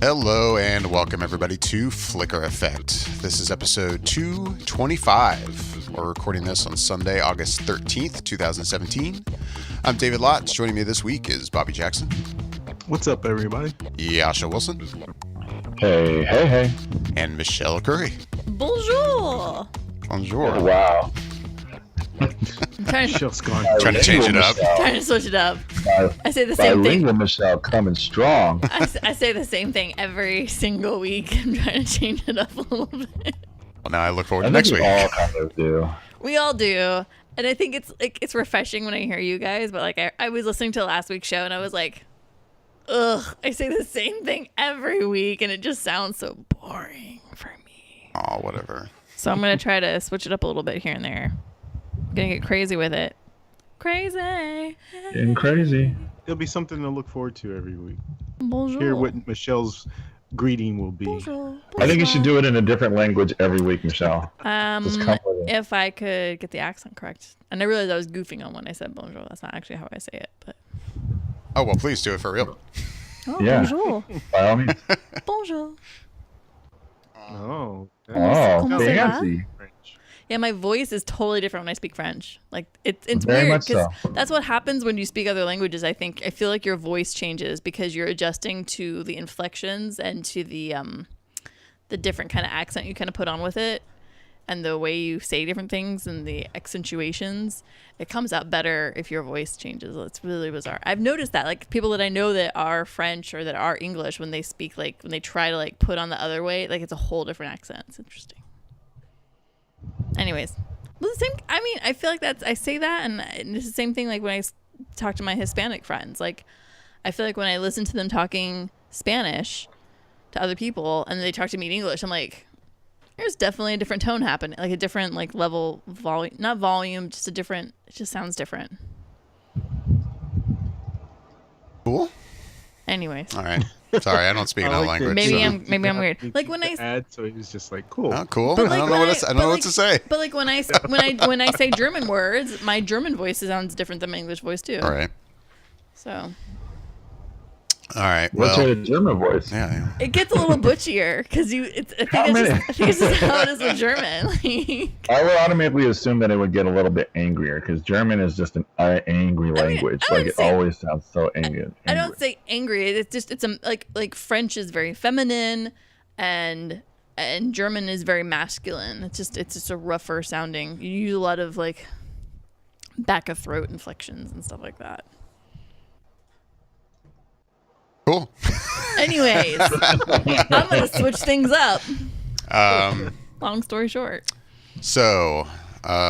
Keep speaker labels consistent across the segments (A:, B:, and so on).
A: Hello and welcome everybody to Flicker Effect. This is episode 225. We're recording this on Sunday, August 13th, 2017. I'm David Lotz. Joining me this week is Bobby Jackson.
B: What's up, everybody?
A: Yasha Wilson.
C: Hey.
A: And Michelle Curry.
D: Bonjour.
A: Bonjour.
C: Wow.
D: I'm trying
A: to change it up.
D: Trying to switch it up. I say the same thing.
C: Bilingual Michelle coming strong.
D: I say the same thing every single week. I'm trying to change it up a little bit.
A: Well, now I look forward to
C: I
A: next
C: think
A: week.
C: we all kind of do.
D: We all do, and I think it's refreshing when I hear you guys. But I was listening to last week's show, and I was like, ugh, I say the same thing every week, and it just sounds so boring for me.
A: Oh, whatever.
D: So I'm gonna try to switch it up a little bit here and there. Gonna get crazy with it. Crazy.
C: Getting crazy.
B: It'll be something to look forward to every week.
D: Bonjour.
B: Hear what Michelle's greeting will be.
D: Bonjour.
C: I think you should do it in a different language every week, Michelle. Just come with it.
D: If I could get the accent correct. And I realized I was goofing on when I said bonjour. That's not actually how I say it, but.
A: Oh, well, please do it for real.
D: Oh,
C: Yeah.
D: bonjour.
C: By all means.
D: Bonjour.
B: Oh.
C: Oh,
D: Comment ça va?
C: fancy.
B: French.
D: Yeah, my voice is totally different when I speak French. Like it's
C: Very
D: weird
C: much
D: because
C: so.
D: that's what happens when you speak other languages. I feel like your voice changes because you're adjusting to the inflections and to the different kind of accent you kind of put on with it, and the way you say different things and the accentuations. It comes out better if your voice changes. It's really bizarre. I've noticed that, like, people that I know that are French or that are English, when they speak, like, when they try to, like, put on the other way, like, it's a whole different accent. It's interesting. Anyways, well, the same. I mean, I feel like I say that, and it's the same thing. Like when I talk to my Hispanic friends, like I feel like when I listen to them talking Spanish to other people, and they talk to me in English, I'm like, there's definitely a different tone happening, like a different like level volume, not volume, just a different. It just sounds different.
A: Cool.
D: Anyways,
A: All right. Sorry, I don't speak another
B: like
A: language.
D: maybe
A: so.
D: I'm weird. Like when I
B: so he was just like, cool.
A: Oh, cool.
D: But
A: I
D: like
A: don't know
D: when
A: what I don't know what to say.
D: But like when I say German words, my German voice sounds different than my English voice too.
A: All right.
D: So.
A: All right.
C: What's
A: Well,
C: your German voice?
A: yeah.
D: It gets a little butchier because I think it's just how it is with German.
C: I would automatically assume that it would get a little bit angrier because German is just an angry language.
D: I
C: Like
D: wouldn't
C: it
D: say-
C: always sounds so angry.
D: I don't say angry. It's like French is very feminine, and German is very masculine. It's just a rougher sounding. You use a lot of like back of throat inflections and stuff like that.
A: Cool.
D: Anyways, I'm gonna switch things up.
A: Um,
D: Long story short.
A: so,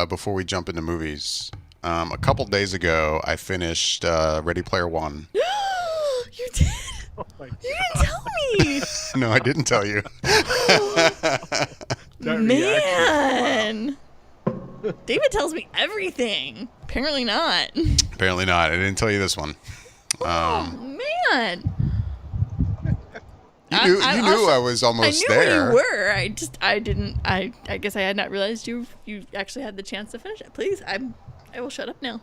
A: before we jump into movies, a couple days ago, I finished Ready Player One.
D: You did.
B: Oh my
D: You didn't tell me.
A: No, I didn't tell you.
B: That reaction.
D: Man. David tells me everything. Apparently not.
A: Apparently not. I didn't tell you this one.
D: Oh, man.
A: You knew I was
D: I
A: almost
D: knew
A: there.
D: where you were. I didn't. I guess I had not realized you actually had the chance to finish it. Please, I will shut up now.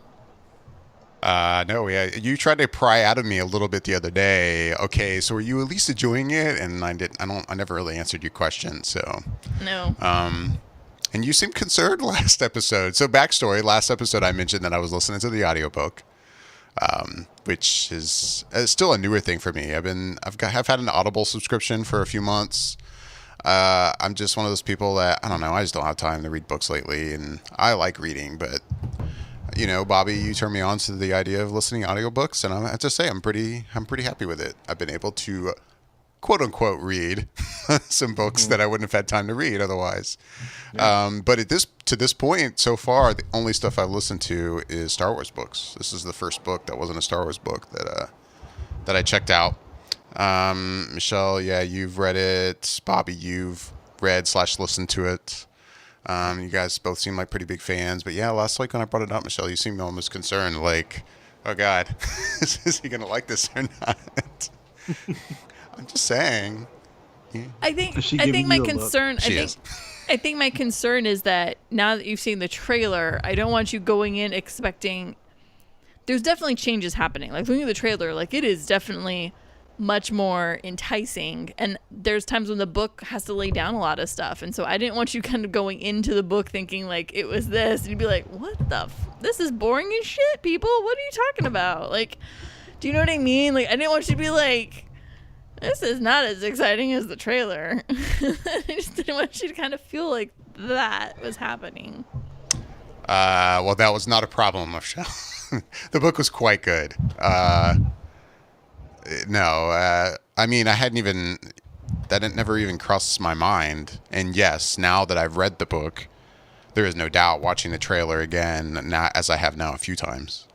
A: No, yeah, you tried to pry out of me a little bit the other day. Okay, so were you at least enjoying it? And I never really answered your question. So,
D: No.
A: and you seemed concerned last episode. So backstory, last episode I mentioned that I was listening to the audiobook, which is still a newer thing for me. I've had an Audible subscription for a few months. I'm just one of those people that, I don't know, I just don't have time to read books lately, and I like reading, but you know, Bobby, you turned me on to the idea of listening to audiobooks, and I have to say I'm pretty happy with it. I've been able to quote unquote read some books that I wouldn't have had time to read otherwise. Yeah. But to this point so far, the only stuff I've listened to is Star Wars books. This is the first book that wasn't a Star Wars book that I checked out. Michelle, yeah, you've read it. Bobby, you've read / listened to it. You guys both seem like pretty big fans, but yeah, last week when I brought it up, Michelle, you seemed almost concerned, like, oh God, is he gonna like this or not? I'm just saying. Yeah.
D: I think my concern is that now that you've seen the trailer, I don't want you going in expecting. There's definitely changes happening. Like looking at the trailer, like it is definitely much more enticing. And there's times when the book has to lay down a lot of stuff. And so I didn't want you kind of going into the book thinking like it was this. And you'd be like, what the this is boring as shit, people. What are you talking about? Like, do you know what I mean? Like, I didn't want you to be like, this is not as exciting as the trailer. I just didn't want you to kind of feel like that was happening.
A: Well, that was not a problem, Michelle. The book was quite good. No, I mean, that had never even crossed my mind. And yes, now that I've read the book, there is no doubt watching the trailer again, now, as I have now a few times.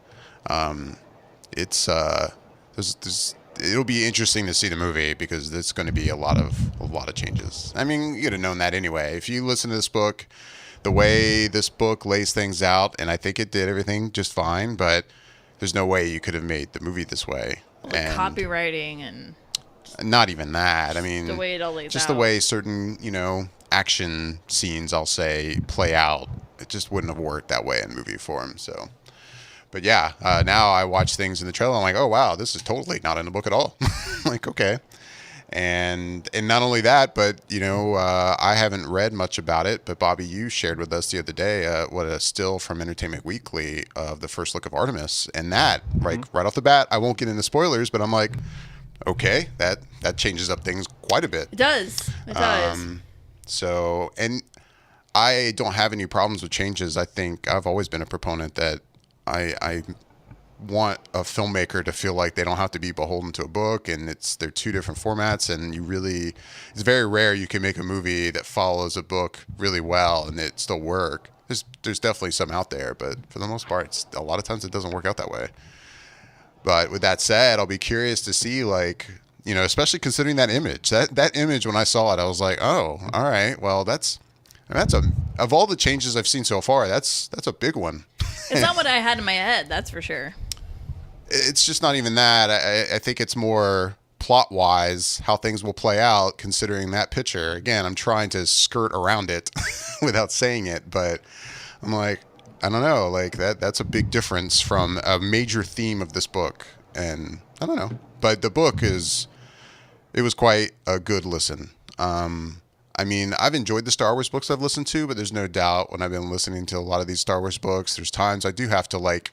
A: It'll be interesting to see the movie because there's going to be a lot of changes. I mean, you'd have known that anyway. If you listen to this book, the way this book lays things out, and I think it did everything just fine, but there's no way you could have made the movie this way.
D: Like
A: and
D: copywriting and
A: not even that. I mean,
D: the way it all lays
A: just
D: out.
A: the way certain, action scenes, I'll say, play out. It just wouldn't have worked that way in movie form. So, but yeah, now I watch things in the trailer. I'm like, oh wow, this is totally not in the book at all. Like, okay. And not only that, but I haven't read much about it. But Bobby, you shared with us the other day what a still from Entertainment Weekly of the first look of Artemis, and that right off the bat, I won't get into spoilers, but I'm like, okay, that changes up things quite a bit.
D: It does. It does.
A: So, and I don't have any problems with changes. I think I've always been a proponent that I want a filmmaker to feel like they don't have to be beholden to a book, and they're two different formats, and it's very rare you can make a movie that follows a book really well and it still work. There's definitely some out there, but for the most part, a lot of times it doesn't work out that way. But with that said, I'll be curious to see, like, especially considering that image. That image, when I saw it, I was like, oh, all right, well, that's of all the changes I've seen so far, that's a big one.
D: It's not what I had in my head, that's for sure.
A: It's just not even that. I think it's more plot-wise how things will play out, considering that picture. Again, I'm trying to skirt around it without saying it, but I'm like, I don't know. Like that's a big difference from a major theme of this book, and I don't know. But the book it was quite a good listen. I mean, I've enjoyed the Star Wars books I've listened to, but there's no doubt when I've been listening to a lot of these Star Wars books, there's times I do have to like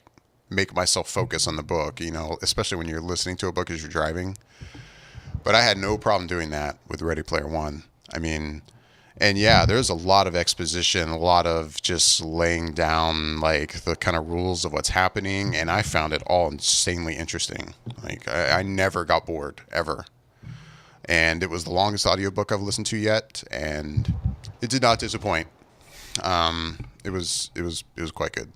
A: make myself focus on the book, especially when you're listening to a book as you're driving. But I had no problem doing that with Ready Player One. I mean, and yeah, there's a lot of exposition, a lot of just laying down like the kind of rules of what's happening, and I found it all insanely interesting. Like I never got bored ever. And it was the longest audiobook I've listened to yet, and it did not disappoint. It was quite good.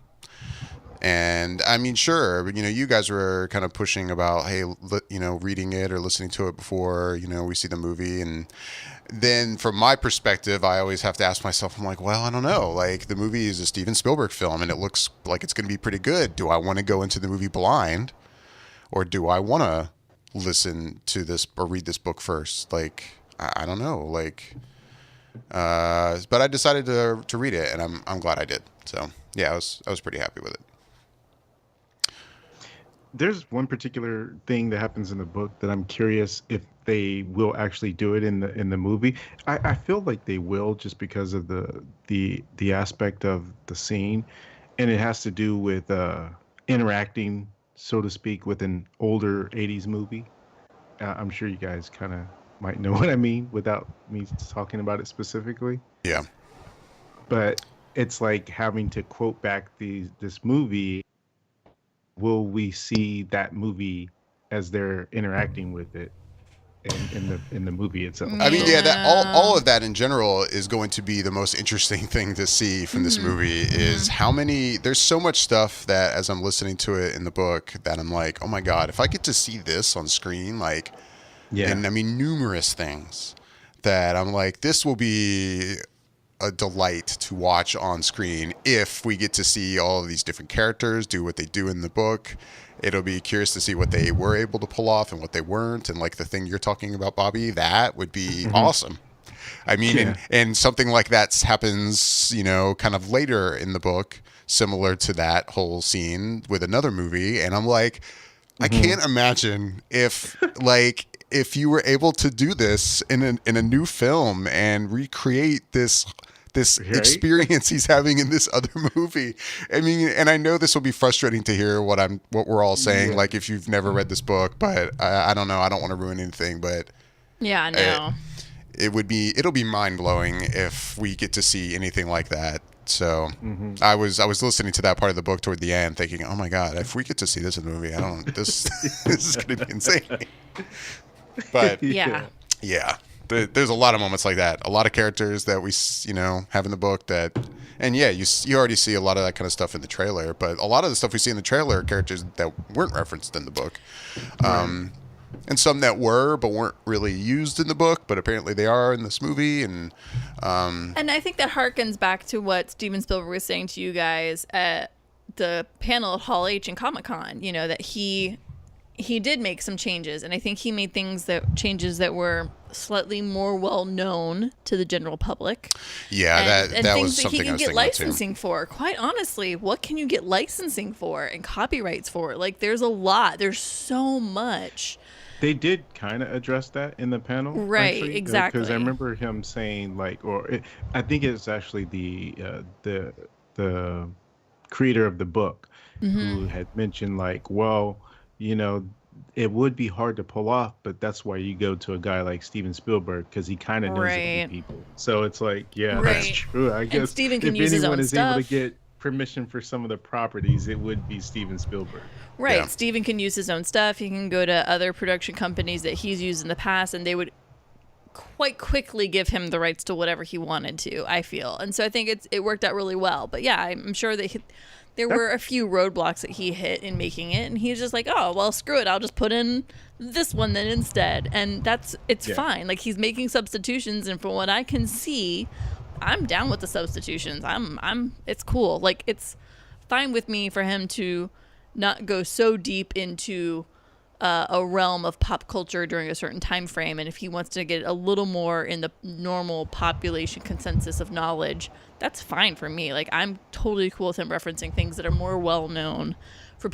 A: And I mean, sure, you guys were kind of pushing about, hey, reading it or listening to it before, we see the movie. And then from my perspective, I always have to ask myself, I'm like, well, I don't know. Like, the movie is a Steven Spielberg film, and it looks like it's going to be pretty good. Do I want to go into the movie blind, or do I want to listen to this or read this book first? Like, I don't know. Like, but I decided to read it, and I'm glad I did. So yeah, I was pretty happy with it.
B: There's one particular thing that happens in the book that I'm curious if they will actually do it in the movie. I feel like they will, just because of the aspect of the scene, and it has to do with interacting, so to speak, with an older 80s movie. I'm sure you guys kind of might know what I mean without me talking about it specifically.
A: Yeah.
B: But it's like having to quote back this movie. Will we see that movie as they're interacting with it in the movie itself?
A: I mean, yeah, that all of that in general is going to be the most interesting thing to see from this movie. Is how many, there's so much stuff that as I'm listening to it in the book that I'm like, oh my God, if I get to see this on screen, like, yeah. And I mean, numerous things that I'm like, this will be a delight to watch on screen if we get to see all of these different characters do what they do in the book. It'll be curious to see what they were able to pull off and what they weren't. And like the thing you're talking about, Bobby, that would be awesome. I mean, yeah. and something like that happens, kind of later in the book, similar to that whole scene with another movie. And I'm like, I can't imagine if like if you were able to do this in a new film and recreate this
B: Right?
A: experience he's having in this other movie. I mean, and I know this will be frustrating to hear what we're all saying,
B: Yeah.
A: like if you've never read this book, but I don't know. I don't want to ruin anything, but
D: Yeah, I know.
A: it'll be mind blowing if we get to see anything like that. So
B: Mm-hmm.
A: I was listening to that part of the book toward the end, thinking, oh my god, if we get to see this in the movie, this this is going to be insane. But
D: Yeah.
A: yeah, there's a lot of moments like that. A lot of characters that we have in the book that, and yeah, you already see a lot of that kind of stuff in the trailer. But a lot of the stuff we see in the trailer are characters that weren't referenced in the book. And some that were, but weren't really used in the book, but apparently they are in this movie. And
D: And I think that harkens back to what Steven Spielberg was saying to you guys at the panel at Hall H and Comic-Con, that he did make some changes, and I think he made changes that were slightly more well known to the general public.
A: yeah,
D: and
A: that
D: things
A: was
D: that
A: something
D: he
A: I
D: can
A: was
D: get
A: thinking about too.
D: licensing for. Quite honestly, what can you get licensing for and copyrights for? Like, there's a lot. There's so much.
B: They did kind of address that in the panel,
D: Right,
B: actually,
D: exactly.
B: Because I remember him saying I think it's actually the creator of the book
D: Mm-hmm.
B: who had mentioned well, it would be hard to pull off, but that's why you go to a guy like Steven Spielberg because he kind of knows
D: Right.
B: the people. So it's like, yeah,
D: Right.
B: that's true. I guess
D: Steven can
B: if
D: use his
B: anyone
D: own
B: is able to
D: stuff.
B: get permission for some of the properties, it would be Steven Spielberg.
D: Right.
A: Yeah.
D: Steven can use his own stuff. He can go to other production companies that he's used in the past, and they would quite quickly give him the rights to whatever he wanted to, I feel. And so I think it worked out really well. But yeah, I'm sure that there were a few roadblocks that he hit in making it, and he's just like, oh, well, screw it. I'll just put in this one then instead. And it's
B: Yeah.
D: fine. Like, he's making substitutions, and from what I can see, I'm down with the substitutions. It's cool. Like, it's fine with me for him to not go so deep into a realm of pop culture during a certain time frame, and if he wants to get a little more in the normal population consensus of knowledge, that's fine for me. Like, I'm totally cool with him referencing things that are more well known for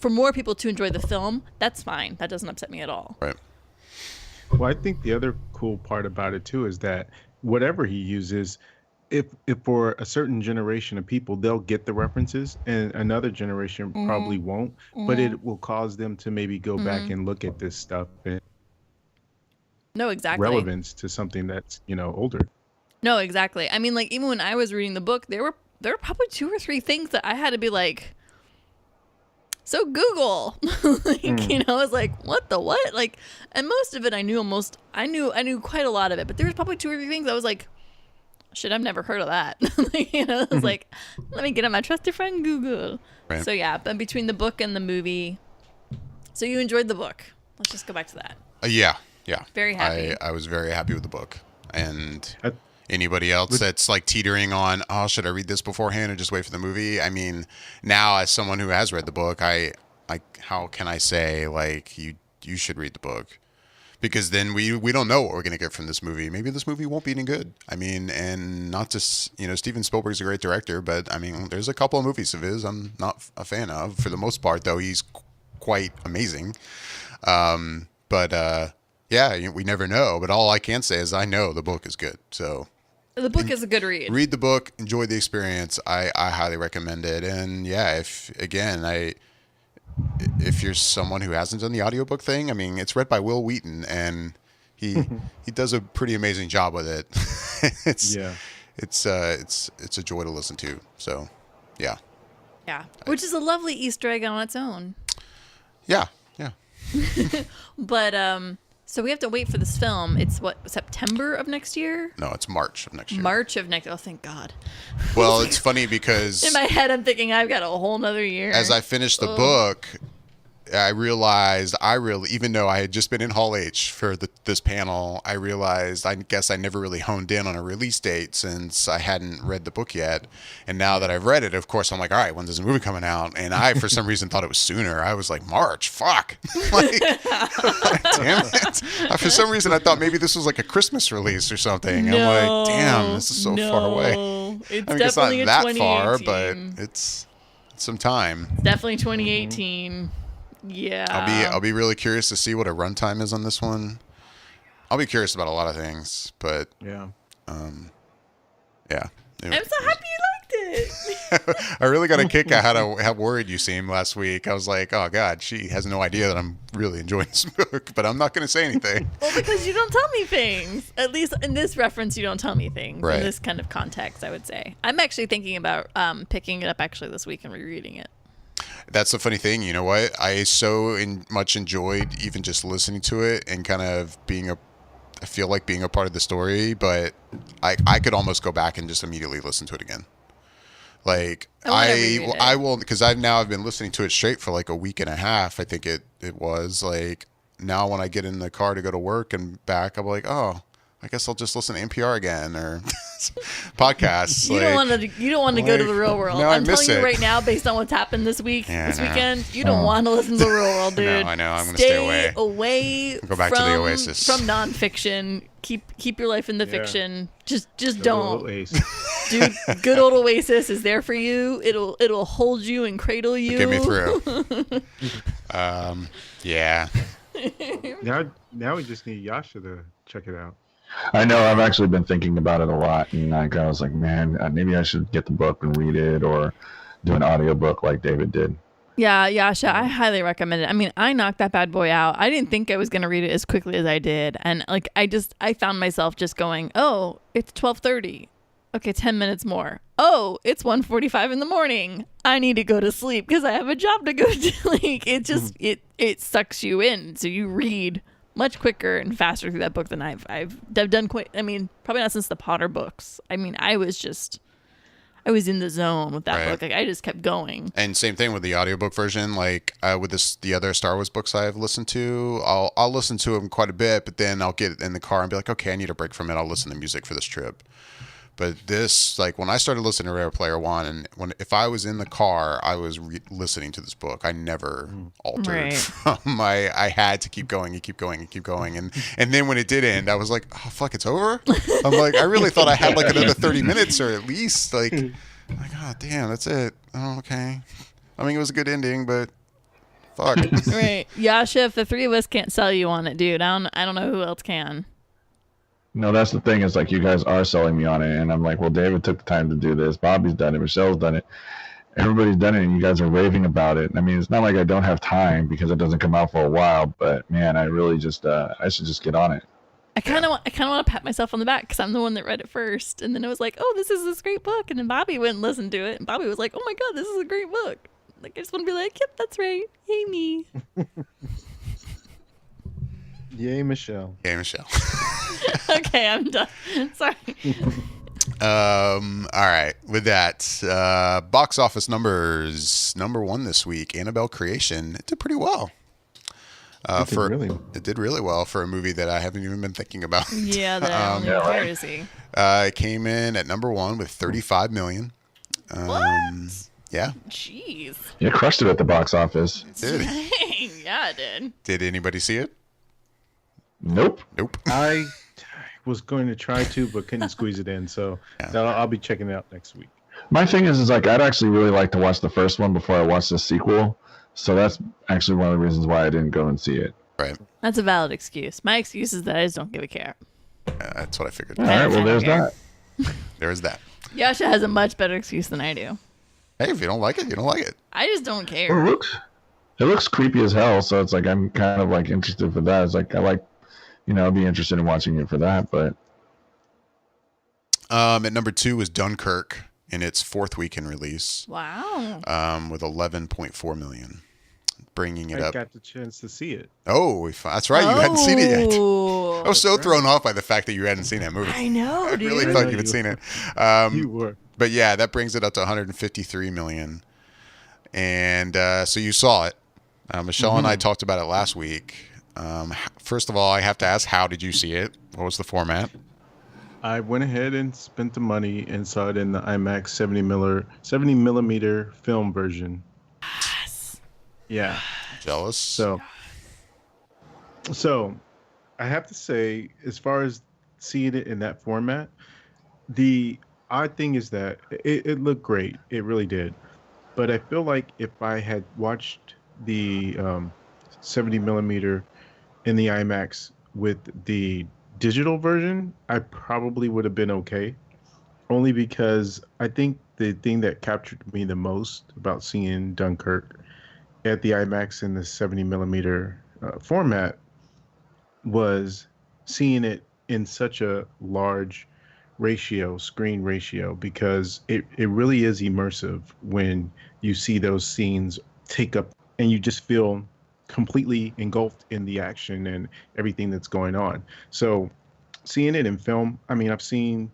D: more people to enjoy the film. That's fine. That doesn't upset me at all.
A: Right.
B: Well, I think the other cool part about it too is that whatever he uses, if for a certain generation of people, they'll get the references, and another generation probably won't. But it will cause them to maybe go back and look at this stuff and
D: No, exactly.
B: relevance to something that's older.
D: No, exactly. I mean, like, even when I was reading the book, there were probably 2 or 3 things that I had to be like, so Google, like, I was like, what the what? Like, and most of it I knew quite a lot of it, but there was probably 2 or 3 things I was like, shit, I've never heard of that. I was like, let me get on my trusted friend Google.
A: Right.
D: So yeah, but between the book and the movie, so you enjoyed the book. Let's just go back to that.
A: Yeah.
D: Very happy.
A: I was very happy with the book. And
B: I-
A: anybody else that's like teetering on, oh, should I read this beforehand or just wait for the movie? I mean, now as someone who has read the book, I how can I say like you should read the book? Because then we don't know what we're going to get from this movie. Maybe this movie won't be any good. I mean, and not just, Steven Spielberg's a great director, but I mean, there's a couple of movies of his I'm not a fan of. For the most part, though, he's quite amazing. Yeah, we never know. But all I can say is I know the book is good. So
D: The book is a good read.
A: read the book, enjoy the experience. I highly recommend it. And yeah, if you're someone who hasn't done the audiobook thing, I mean, it's read by Will Wheaton, and he does a pretty amazing job with it. It's a joy to listen to. So, yeah.
D: Yeah, which is a lovely Easter egg on its own.
A: Yeah.
D: But so we have to wait for this film. It's September of next year?
A: No, it's March of next year.
D: March of next. Oh, thank God.
A: Well, it's funny because
D: In my head, I'm thinking I've got a whole nother year.
A: as I finished the book, I realized even though I had just been in Hall H for this panel, I realized I guess I never really honed in on a release date since I hadn't read the book yet. And now that I've read it, of course, I'm like, all right, when's this movie coming out? And I, for some reason, thought it was sooner. I was like, March, fuck. Like, damn it. For some reason, I thought maybe this was like a Christmas release or something. I'm like, damn, this is so far away.
D: It's
A: I mean, it's not
D: definitely
A: that far, but
D: 2018.
A: it's some time.
D: Definitely 2018. Yeah.
A: I'll be really curious to see what a runtime is on this one. I'll be curious about a lot of things, but
B: Yeah.
A: yeah.
D: I'm so happy you liked it.
A: I really got a kick out how worried you seemed last week. I was like, oh God, she has no idea that I'm really enjoying this book, but I'm not going to say anything.
D: Well, because you don't tell me things. At least in this reference, you don't tell me things.
A: Right.
D: In this kind of context, I would say. I'm actually thinking about picking it up actually this week and rereading it.
A: That's the funny thing. You know what? I so much enjoyed even just listening to it and kind of I feel like being a part of the story, but I could almost go back and just immediately listen to it again. Like I will, because I've been listening to it straight for like a week and a half. I think it was like, now when I get in the car to go to work and back, I'm like, oh, I guess I'll just listen to NPR again or podcasts.
D: You don't want to go to the real world.
A: no,
D: I'm telling you
A: it.
D: right now, based on what's happened this weekend, you don't
C: Oh.
D: want to listen to the real world, dude.
A: No, I know. I'm going to stay away.
D: away.
A: Go back to the Oasis.
D: From nonfiction. Keep your life in the
B: Yeah.
D: fiction. Just
B: Little
D: don't,
B: Ace.
D: dude. Good old Oasis is there for you. It'll hold you and cradle you.
A: Get me through. Yeah.
B: Now we just need Yasha to check it out.
C: I know. I've actually been thinking about it a lot, and I was like, man, maybe I should get the book and read it, or do an audiobook like David did.
D: Yeah, Yasha, I highly recommend it. I mean, I knocked that bad boy out. I didn't think I was going to read it as quickly as I did. And like, I found myself just going, oh, it's 12:30. Okay, 10 minutes more. Oh, it's 1:45 in the morning. I need to go to sleep because I have a job to go to. Like, it just, it sucks you in. So you read much quicker and faster through that book than I've done quite, I mean, probably not since the Potter books. I mean, I was in the zone with that
A: Right.
D: book. Like, I just kept going.
A: And same thing with the audiobook version. Like with the other Star Wars books I've listened to, I'll listen to them quite a bit, but then I'll get in the car and be like, okay, I need a break from it. I'll listen to music for this trip. But this, like when I started listening to Ready Player One, and if I was in the car, I was listening to this book. I never altered
D: Right.
A: from I had to keep going and keep going and keep going. And then when it did end, I was like, oh fuck, it's over. I'm like, I really thought I had like another 30 minutes or at least like, oh damn, that's it. Oh, okay. I mean, it was a good ending, but fuck.
D: Right. Yasha, if the three of us can't sell you on it, dude, I don't know who else can.
C: No, that's the thing. Is like you guys are selling me on it, and I'm like, well, David took the time to do this. Bobby's done it. Michelle's done it. Everybody's done it, and you guys are raving about it. I mean, it's not like I don't have time because it doesn't come out for a while. But man, I really just I should just get on it.
D: I kind of want to pat myself on the back because I'm the one that read it first, and then it was like, oh, this is this great book, and then Bobby went and listened to it, and Bobby was like, oh my god, this is a great book. Like, I just want to be like, yep, that's right, yay me.
B: Yay, Michelle.
A: Okay, Michelle.
D: Okay, I'm done. Sorry.
A: All right. With that, box office numbers. Number one this week, Annabelle Creation. It did pretty well. It did really well for a movie that I haven't even been thinking about.
D: Yeah, that I only
C: Yeah,
D: care
C: right.
D: to see.
A: It came in at number one with 35 million.
D: What?
A: Yeah,
D: Jeez.
C: You crushed it at the box office.
A: it did.
D: Dang, yeah, it did.
A: Did anybody see it?
C: Nope.
A: Nope.
B: I was going to try to, but couldn't squeeze it in. So I'll be checking it out next week.
C: My thing is like I'd actually really like to watch the first one before I watch the sequel. So that's actually one of the reasons why I didn't go and see it.
A: Right.
D: That's a valid excuse. My excuse is that I just don't give a care.
A: That's what I figured.
C: All right. Well, there's
D: Okay.
C: that.
A: There is that.
D: Yasha has a much better excuse than I do.
A: Hey, if you don't like it, you don't like it.
D: I just don't
C: Well,
D: care.
C: it looks creepy as hell. So it's like I'm kind of like interested for that. It's like I like, I'd be interested in watching it for that. But
A: At number two was Dunkirk in its fourth week in release,
D: Wow.
A: with 11.4 million, bringing it
B: I
A: up.
B: got the chance to see it.
A: Oh, that's right. You hadn't seen it yet.
D: Oh.
A: I was so thrown off by the fact that you hadn't seen that movie.
D: I know,
A: I
D: dude.
A: really
B: I
A: thought
B: know
A: you had
B: you
A: seen it.
B: You were.
A: But yeah, that brings it up to 153 million. And so you saw it. Michelle and I talked about it last week. First of all, I have to ask, how did you see it? What was the format?
B: I went ahead and spent the money and saw it in the IMAX 70 millimeter film version.
D: Yes.
B: Yeah.
A: Jealous?
B: So I have to say, as far as seeing it in that format, the odd thing is that it looked great. It really did. But I feel like if I had watched the 70 millimeter in the IMAX with the digital version, I probably would have been okay. Only because I think the thing that captured me the most about seeing Dunkirk at the IMAX in the 70 millimeter format was seeing it in such a large screen ratio, because it really is immersive when you see those scenes take up and you just feel completely engulfed in the action and everything that's going on. So seeing it in film, I mean, I've seen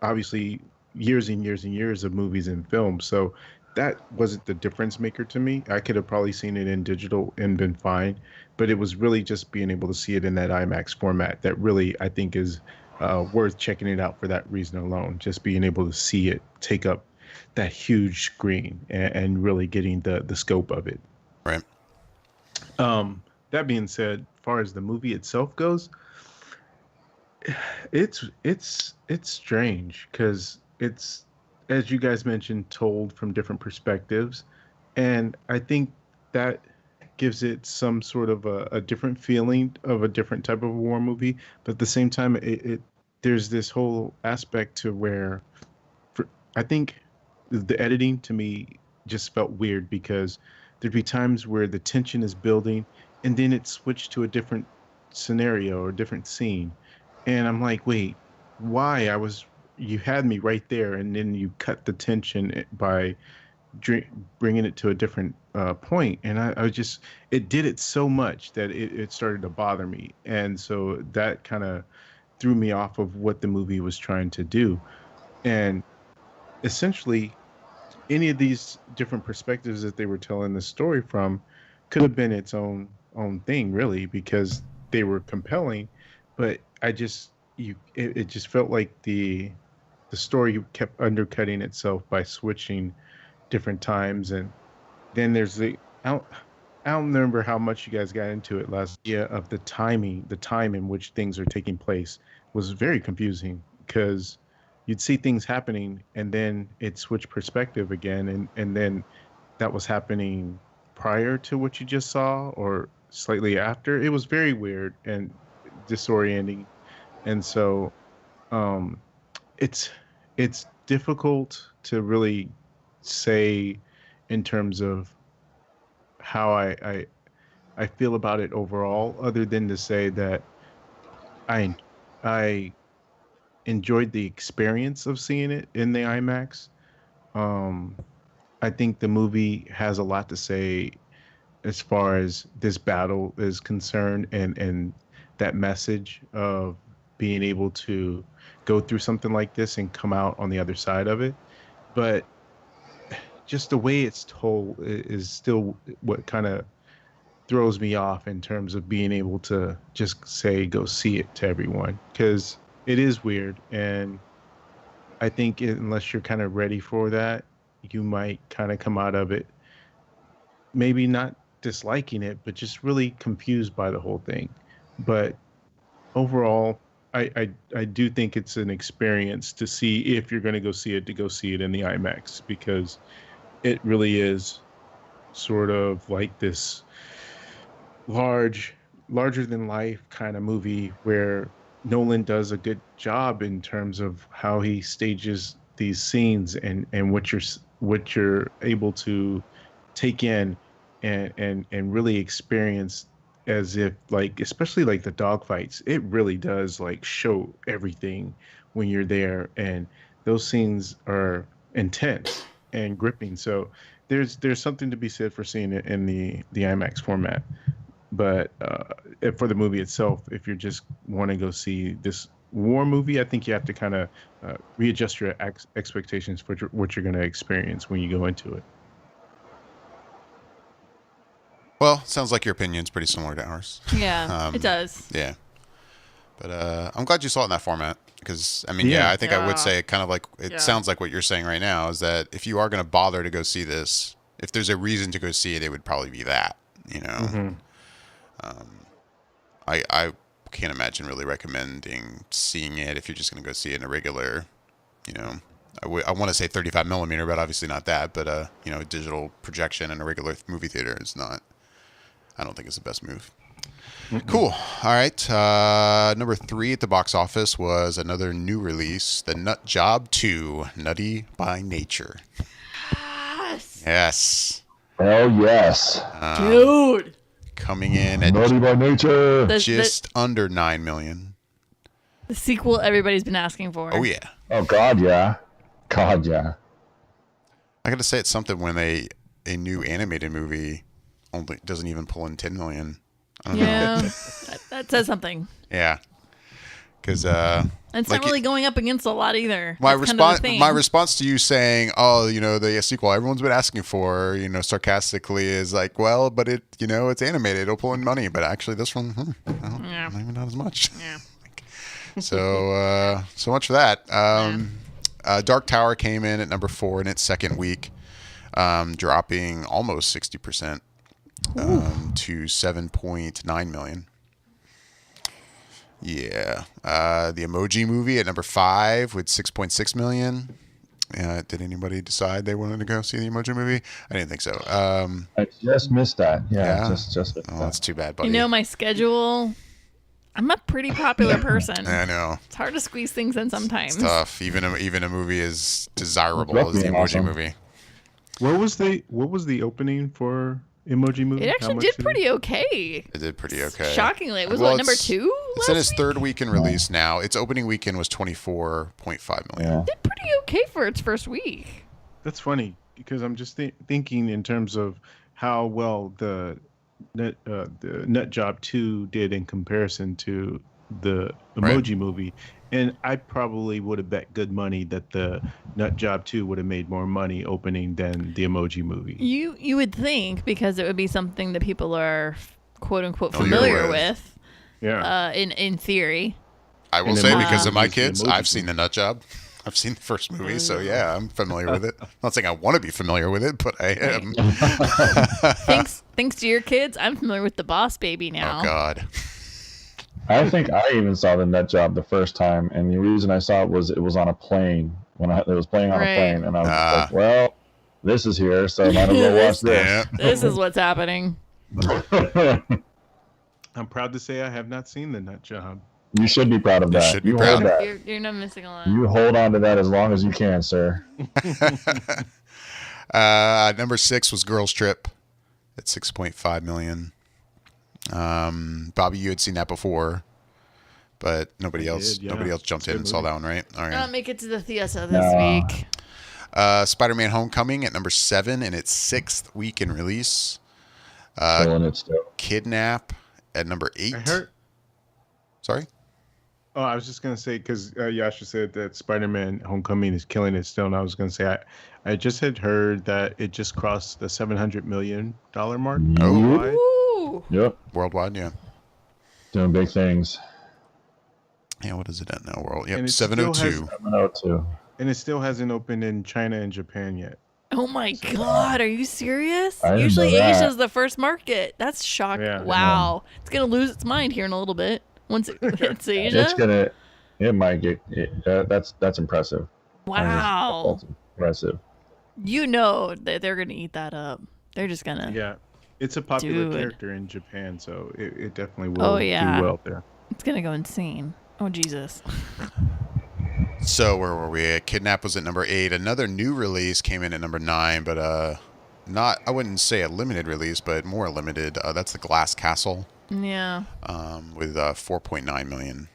B: obviously years and years and years of movies in film. So that wasn't the difference maker to me. I could have probably seen it in digital and been fine, but it was really just being able to see it in that IMAX format that really I think is worth checking it out for that reason alone. Just being able to see it take up that huge screen and really getting the scope of it.
A: Right.
B: That being said, as far as the movie itself goes, it's strange because it's, as you guys mentioned, told from different perspectives, and I think that gives it some sort of a different feeling of a different type of war movie. But at the same time, it there's this whole aspect to where, for, I think the editing to me just felt weird because there'd be times where the tension is building and then it switched to a different scenario or different scene, and I'm like, wait, why? You had me right there, and then you cut the tension by bringing it to a different point. And I just, it did it so much that it started to bother me. And so that kind of threw me off of what the movie was trying to do. And essentially, any of these different perspectives that they were telling the story from could have been its own thing, really, because they were compelling. But I just, it just felt like the story kept undercutting itself by switching different times. And then there's I don't remember how much you guys got into it last year of the timing, the time in which things are taking place was very confusing, because you'd see things happening and then it switched perspective again, and then that was happening prior to what you just saw or slightly after. It was very weird and disorienting. And so um it's it's difficult to really say in terms of how I feel about it overall, other than to say that I I enjoyed the experience of seeing it in the IMAX. Um, I think the movie has a lot to say as far as this battle is concerned, and that message of being able to go through something like this and come out on the other side of it. But just the way it's told is still what kind of throws me off in terms of being able to just say go see it to everyone, because it is weird. And I think unless you're kind of ready for that, you might kind of come out of it maybe not disliking it, but just really confused by the whole thing. But overall, I do think it's an experience to see, if you're going to go see it, to go see it in the IMAX, because it really is sort of like this larger than life kind of movie where Nolan does a good job in terms of how he stages these scenes, and what you're able to take in and really experience, as if, like, especially like the dogfights, it really does like show everything when you're there, and those scenes are intense and gripping. So there's something to be said for seeing it in the IMAX format. But for the movie itself, if you just want to go see this war movie, I think you have to kind of readjust your expectations for what you're going to experience when you go into it.
A: Well, sounds like your opinion's pretty similar to ours.
D: Yeah, it does.
A: Yeah. But I'm glad you saw it in that format, because, I mean, yeah, I think I would say kind of like, it sounds like what you're saying right now is that if you are going to bother to go see this, if there's a reason to go see it, it would probably be that, you know?
B: Mm-hmm.
A: I can't imagine really recommending seeing it if you're just going to go see it in a regular, you know, I want to say 35 millimeter, but obviously not that, but, you know, digital projection in a regular movie theater is not. I don't think it's the best move. Cool. All right. Number 3 at the box office was another new release, The Nut Job 2, Nutty by Nature.
D: Yes.
A: Yes.
C: Oh yes.
D: Dude.
A: Coming in at
C: Naughty by nature.
A: just under 9 million.
D: The sequel everybody's been asking for.
A: Oh, yeah.
C: Oh God, yeah. God, yeah.
A: I got to say it's something when a new animated movie only doesn't even pull in 10 million. I don't know.
D: Yeah. that says something.
A: Yeah. Because
D: And it's not really going up against a lot either.
A: my
D: That's kind of the
A: response
D: thing.
A: my response to you saying, "Oh, the sequel everyone's been asking for," sarcastically is like, "Well, but it's animated, it'll pull in money, but actually this one,
D: Yeah.
A: maybe not as much."
D: Yeah.
A: So much for that. Dark Tower came in at number 4 in its second week, dropping almost 60% to 7.9 million. Yeah. The Emoji Movie at number 5 with 6.6 million. Did anybody decide they wanted to go see the Emoji Movie? I didn't think so.
C: I just missed that. Yeah,
A: Yeah?
C: just missed
A: Oh,
C: that.
A: that's too bad, buddy.
D: My schedule. I'm a pretty popular person.
A: I know.
D: It's hard to squeeze things in sometimes.
A: It's tough. Even a movie as desirable
C: It's
A: as the
C: being
A: Emoji
C: awesome.
A: Movie.
B: What was the opening for Emoji Movie?
D: It
B: How
D: actually
B: much
D: did pretty okay.
A: It did pretty okay.
D: Shockingly. It was
A: Well,
D: number
A: it's-
D: 2
A: It's in
D: last
A: its
D: week?
A: third week in release now. Its opening weekend was 24.5 million.
C: Yeah.
D: Did pretty okay for its first week.
B: That's funny because I'm just thinking in terms of how well the Nut Job 2 did in comparison to the Emoji Movie, and I probably would have bet good money that the Nut Job 2 would have made more money opening than the Emoji Movie.
D: You would think, because it would be something that people are quote unquote
A: Familiar
D: familiar
A: with.
D: with.
B: Yeah.
D: In theory.
A: I will
B: And
A: say
B: Emoji
A: because of my
B: is the
A: kids,
B: Emoji
A: I've seen the Nut Job. I've seen the first movie, so yeah, I'm familiar with it. I'm not saying I want to be familiar with it, but I am.
D: Thanks to your kids, I'm familiar with the Boss Baby now.
A: Oh God.
C: I think I even saw the Nut Job the first time, and the reason I saw it was on a plane when it was playing on
D: Right.
C: a plane, and I was like, well, this is here, so I might as well watch
A: Yeah.
D: This is what's happening.
C: this.
B: I'm proud to say I have not seen the Nut Job.
C: You should be proud of
A: You
C: that.
A: should be
C: You
A: proud.
C: hold that.
D: You're not missing a lot.
C: You hold on to that as long as you can, sir.
A: Number 6 was Girls Trip at 6.5 million. Bobby, you had seen that before, but nobody else
B: yeah.
A: jumped
B: It's a
A: in
B: good
A: and saw
B: movie.
A: that one, right? All
D: I'll
A: right.
D: make it to the theater this
C: No.
D: week.
A: Spider-Man: Homecoming at number 7 in its 6th week in release.
C: Killing it still.
A: Kidnap at number 8.
B: I heard.
A: Sorry.
B: Oh, I was just gonna say because Yasha said that Spider-Man: Homecoming is killing it still, and I was gonna say I just had heard that it just crossed the $700 million mark.
A: Oh.
B: worldwide.
D: Ooh.
C: Yep.
A: Worldwide, yeah.
C: Doing big things.
A: Yeah, what is it at now? World. Yep,
B: And it still has-
A: 702.
C: 702.
B: And it still hasn't opened in China and Japan yet.
D: Oh my God, are you serious?
C: I didn't
D: Usually
C: know that.
D: Asia's the first market. That's shocking.
B: Yeah.
D: Wow. It's going to lose its mind here in a little bit. Once it hits Asia.
C: It's gonna. It might get. That's impressive.
D: Wow.
C: That's impressive.
D: You know that they're going to eat that up. They're just going to.
B: Yeah, it's a popular
D: Dude.
B: character in Japan, so it definitely will
D: Oh, yeah.
B: do well there.
D: It's going to go insane. Oh, Jesus.
A: So where were we? Kidnap was at number 8. Another new release came in at number 9, but not. I wouldn't say a limited release, but more limited. That's the Glass Castle.
D: Yeah.
A: With 4.9 million.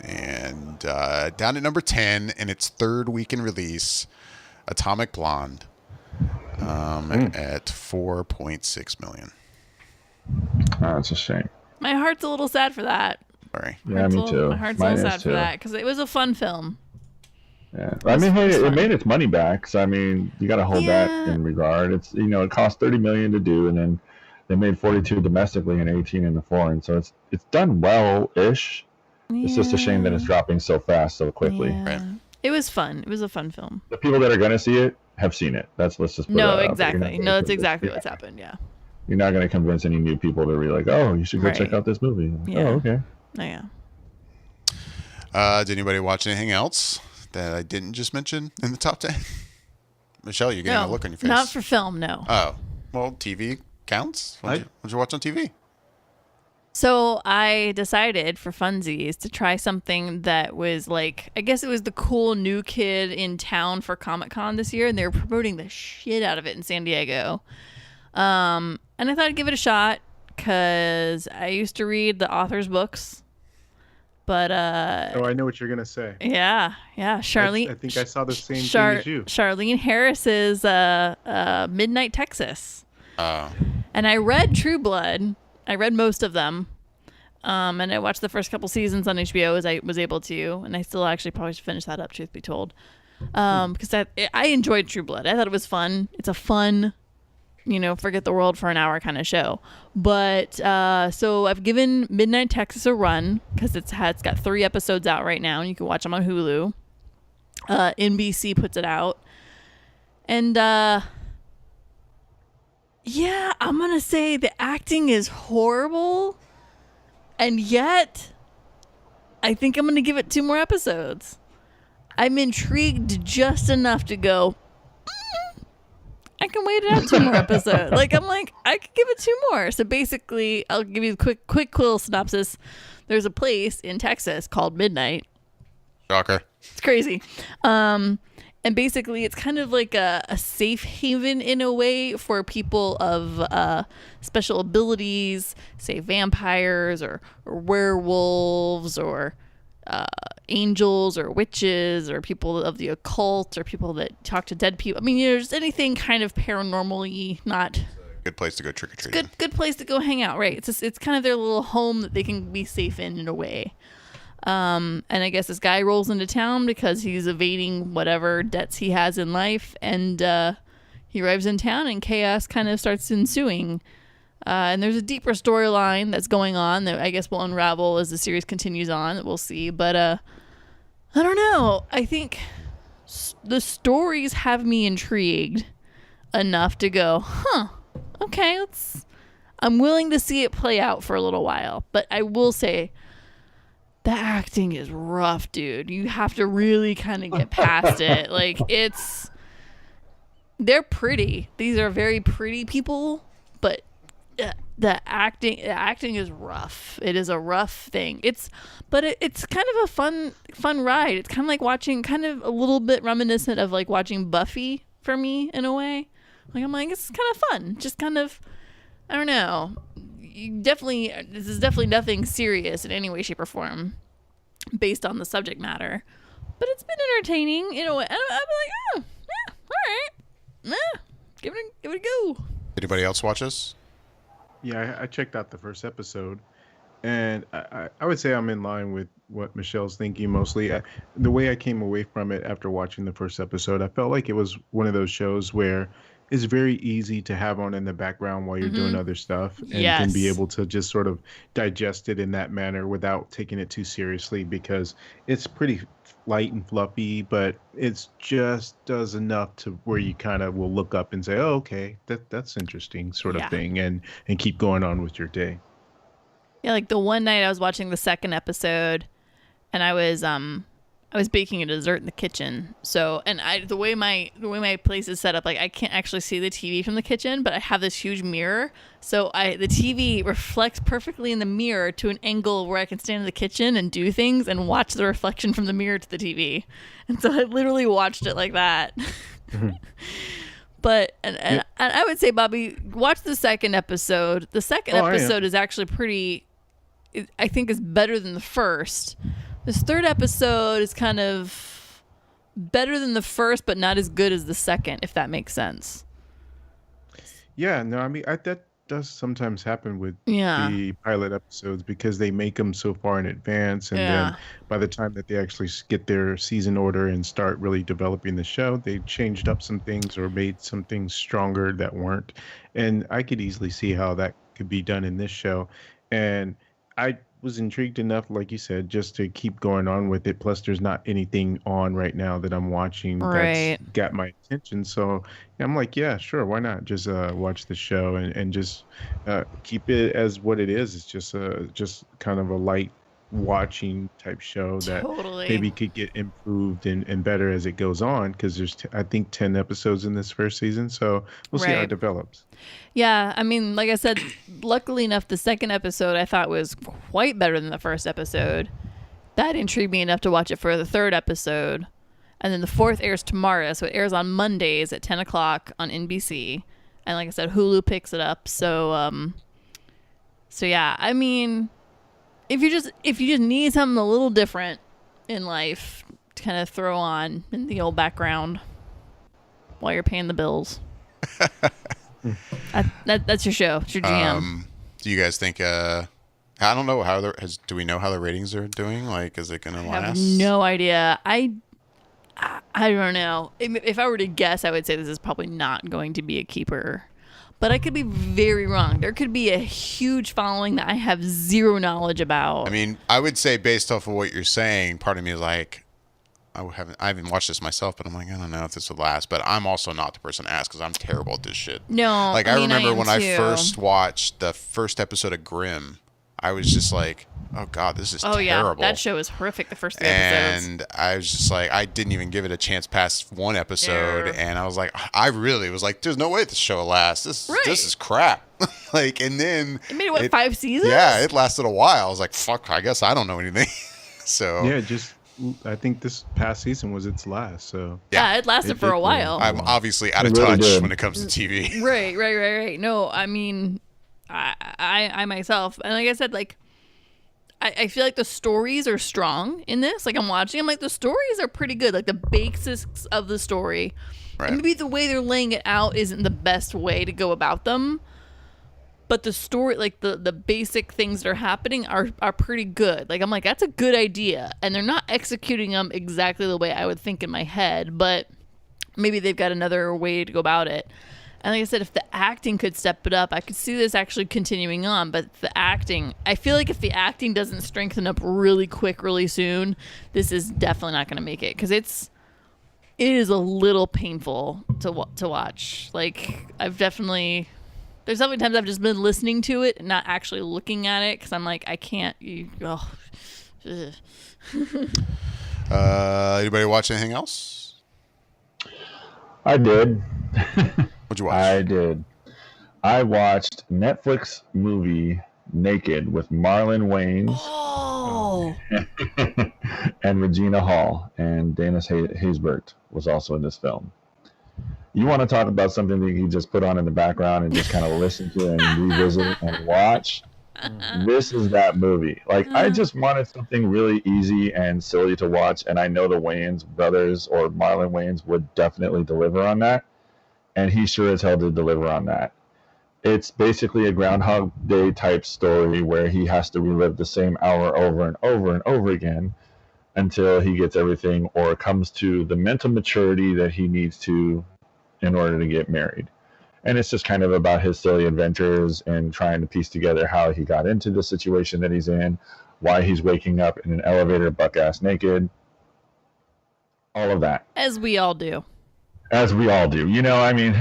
A: And down at number 10 in its 3rd week in release, Atomic Blonde at 4.6 million.
C: Oh, it's a shame.
D: My heart's a little sad for that.
A: Sorry.
C: Yeah, me too.
D: My heart's
C: Mine
D: a little
C: is
D: sad for
C: too.
D: that because it was a fun film.
C: Yeah, I mean, hey,
D: it's
C: it
D: fun.
C: made its money back. So I mean, you got to hold that
D: Yeah.
C: in regard. It's it cost $30 million to do, and then they made 42 domestically and 18 in the foreign. So it's done well-ish. It's just a shame that it's dropping so fast, so quickly.
D: Yeah.
A: Right.
D: It was fun. It was a fun film.
C: The people that are going to see it have seen it. Let's just put
D: No,
C: that out there. You're not
D: exactly.
C: gonna
D: No, that's
C: convince-
D: exactly
C: yeah.
D: what's happened. Yeah.
C: You're not going to convince any new people to be like, oh, you should go check
D: Right.
C: out this movie. Like,
D: Yeah.
C: Oh, okay.
D: Oh, yeah.
A: Did anybody watch anything else that I didn't just mention in the top 10? Michelle, you're getting a look on your face.
D: Not for film, no.
A: Oh, well, TV. counts? What'd you watch on TV?
D: So I decided for funsies to try something that was like, I guess it was the cool new kid in town for Comic-Con this year, and they were promoting the shit out of it in San Diego. And I thought I'd give it a shot because I used to read the author's books. But
B: Oh, I know what you're gonna say.
D: yeah, Charlene.
B: I think I saw the same thing as you.
D: Charlene Harris's Midnight Texas.
A: Oh.
D: And I read True Blood. I read most of them. And I watched the first couple seasons on HBO as I was able to. And I still actually probably should finish that up, truth be told. Because I enjoyed True Blood. I thought it was fun. It's a fun, forget the world for an hour kind of show. But so I've given Midnight Texas a run because it's got 3 episodes out right now. And you can watch them on Hulu. NBC puts it out. And yeah, I'm going to say the acting is horrible. And yet, I think I'm going to give it 2 more episodes. I'm intrigued just enough to go, I can wait it out 2 more episodes. I could give it 2 more. So basically, I'll give you a quick little synopsis. There's a place in Texas called Midnight.
A: Shocker.
D: It's crazy. And basically, it's kind of like a safe haven in a way for people of special abilities, say vampires or werewolves or angels or witches or people of the occult or people that talk to dead people. I mean, just anything kind of paranormally not.
A: Good place to go trick or treating.
D: Good place to go hang out, right? It's kind of their little home that they can be safe in a way. And I guess this guy rolls into town because he's evading whatever debts he has in life. And he arrives in town and chaos kind of starts ensuing. And there's a deeper storyline that's going on that I guess will unravel as the series continues on that we'll see. But I don't know. I think the stories have me intrigued enough to go, okay, I'm willing to see it play out for a little while. But I will say, the acting is rough, dude. You have to really kind of get past it. They're pretty. These are very pretty people, but the acting is rough. It is a rough thing. It's kind of a fun ride. It's kind of like watching, kind of a little bit reminiscent of like watching Buffy for me in a way. I'm like, it's kind of fun. Just kind of, I don't know. This is definitely nothing serious in any way, shape, or form based on the subject matter. But it's been entertaining in a way. I'm like, yeah, all right. Give it a go.
A: Anybody else watch this?
B: Yeah, I checked out the first episode, and I would say I'm in line with what Michelle's thinking mostly. The way I came away from it after watching the first episode, I felt like it was one of those shows where it's very easy to have on in the background while you're doing other stuff, and can be able to just sort of digest it in that manner without taking it too seriously, because it's pretty light and fluffy, but it's just does enough to where you kind of will look up and say, oh, okay, that's interesting sort of thing, and keep going on with your day.
D: Yeah, like the one night I was watching the second episode, and I was baking a dessert in the kitchen. So, and the way my place is set up, like I can't actually see the TV from the kitchen, but I have this huge mirror. So the TV reflects perfectly in the mirror to an angle where I can stand in the kitchen and do things and watch the reflection from the mirror to the TV. And so I literally watched it like that. But and I would say, Bobby, watch the second episode. The second episode is actually pretty, I think, is better than the first. This third episode is kind of better than the first, but not as good as the second, if that makes sense.
B: Yeah, no, I mean, that does sometimes happen with the pilot episodes, because they make them so far in advance, and then by the time that they actually get their season order and start really developing the show, they changed up some things or made some things stronger that weren't. And I could easily see how that could be done in this show. And I was intrigued enough, like you said, just to keep going on with it. Plus, there's not anything on right now that I'm watching that's got my attention. So I'm like, yeah, sure, why not just watch the show and just keep it as what it is. It's just kind of a light watching type show that
D: Totally.
B: maybe could get improved and better as it goes on, because there's I think 10 episodes in this first season, so we'll see how
D: Right.
B: it develops.
D: Yeah, I mean, like I said, luckily enough, the second episode I thought was quite better than the first episode. That intrigued me enough to watch it for the third episode. And then the fourth airs tomorrow, so it airs on Mondays at 10 o'clock on NBC. And like I said, Hulu picks it up. So yeah, I mean, if you just need something a little different in life to kind of throw on in the old background while you're paying the bills, that's your show. It's your jam.
A: Do you guys think? I don't know how do we know how the ratings are doing? Like, is it going to
D: I have
A: last?
D: no idea. I don't know. If I were to guess, I would say this is probably not going to be a keeper. But I could be very wrong. There could be a huge following that I have zero knowledge about.
A: I mean, I would say based off of what you're saying, part of me is like, I haven't watched this myself, but I'm like, I don't know if this would last. But I'm also not the person to ask because I'm terrible at this shit.
D: No,
A: Like, I
D: mean,
A: remember
D: am
A: when
D: too.
A: I first watched the first episode of Grimm, I was just like, oh God, this is
D: Oh yeah,
A: terrible.
D: that show is horrific. The first 3 episodes.
A: And I was just like, I didn't even give it a chance past one episode,
D: Yeah.
A: and I was like, I really was like, there's no way this show will last. This
D: Right.
A: is crap. Like, and then
D: It made it 5 seasons?
A: Yeah, it lasted a while. I was like, fuck, I guess I don't know anything. So
B: Yeah, I think this past season was its last, so
D: Yeah, it lasted
B: It
D: for a
B: did
D: while.
A: I'm obviously out of
C: It really
A: touch
C: did.
A: when it comes to TV.
D: Right. No, I mean, I myself, and like I said, like, I feel like the stories are strong in this. Like, I'm watching, I'm like, the stories are pretty good. Like, the basics of the story.
A: Right.
D: And maybe the way they're laying it out isn't the best way to go about them. But the story, like, the basic things that are happening are pretty good. Like, I'm like, that's a good idea. And they're not executing them exactly the way I would think in my head. But maybe they've got another way to go about it. And like I said, if the acting could step it up, I could see this actually continuing on. But the acting, I feel like if the acting doesn't strengthen up really quick, really soon, this is definitely not going to make it. Because it is a little painful to watch. Like, there's definitely times I've just been listening to it and not actually looking at it. Because I'm like, I can't. Ugh.
A: Anybody watch anything else?
C: I did.
A: What'd you watch?
C: I did. I watched Netflix movie Naked with Marlon Wayans
D: Oh.
C: and Regina Hall, and Dennis Haysbert was also in this film. You want to talk about something that you can just put on in the background and just kind of listen to and revisit and watch? This is that movie. Like, I just wanted something really easy and silly to watch, and I know the Wayans brothers or Marlon Wayans would definitely deliver on that, and he sure as hell did deliver on that. It's basically a Groundhog Day type story where he has to relive the same hour over and over and over again until he gets everything or comes to the mental maturity that he needs to in order to get married. And it's just kind of about his silly adventures and trying to piece together how he got into the situation that he's in, why he's waking up in an elevator buck-ass naked, all of that.
D: As we all do.
C: As we all do. You know, I mean,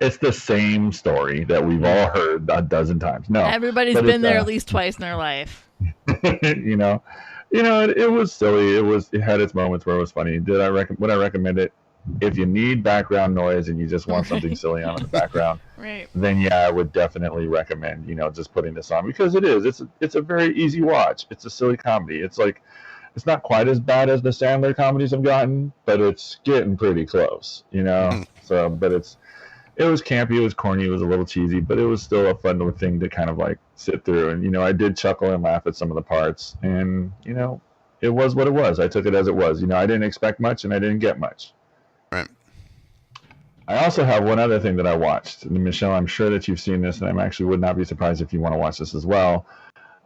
C: it's the same story that we've all heard a dozen times. No,
D: Everybody's
C: but
D: been
C: it's,
D: there at least twice in their life.
C: you know, it was silly. It had its moments where it was funny. Would I recommend it? If you need background noise and you just want something silly on in the background,
D: Right.
C: then yeah, I would definitely recommend, just putting this on, because it's a very easy watch. It's a silly comedy. It's like, it's not quite as bad as the Sandler comedies I've gotten, but it's getting pretty close, So, but it was campy, it was corny, it was a little cheesy, but it was still a fun little thing to kind of like sit through. And, I did chuckle and laugh at some of the parts, and, it was what it was. I took it as it was. I didn't expect much and I didn't get much.
A: Right.
C: I also have one other thing that I watched. And Michelle, I'm sure that you've seen this, and I actually would not be surprised if you want to watch this as well.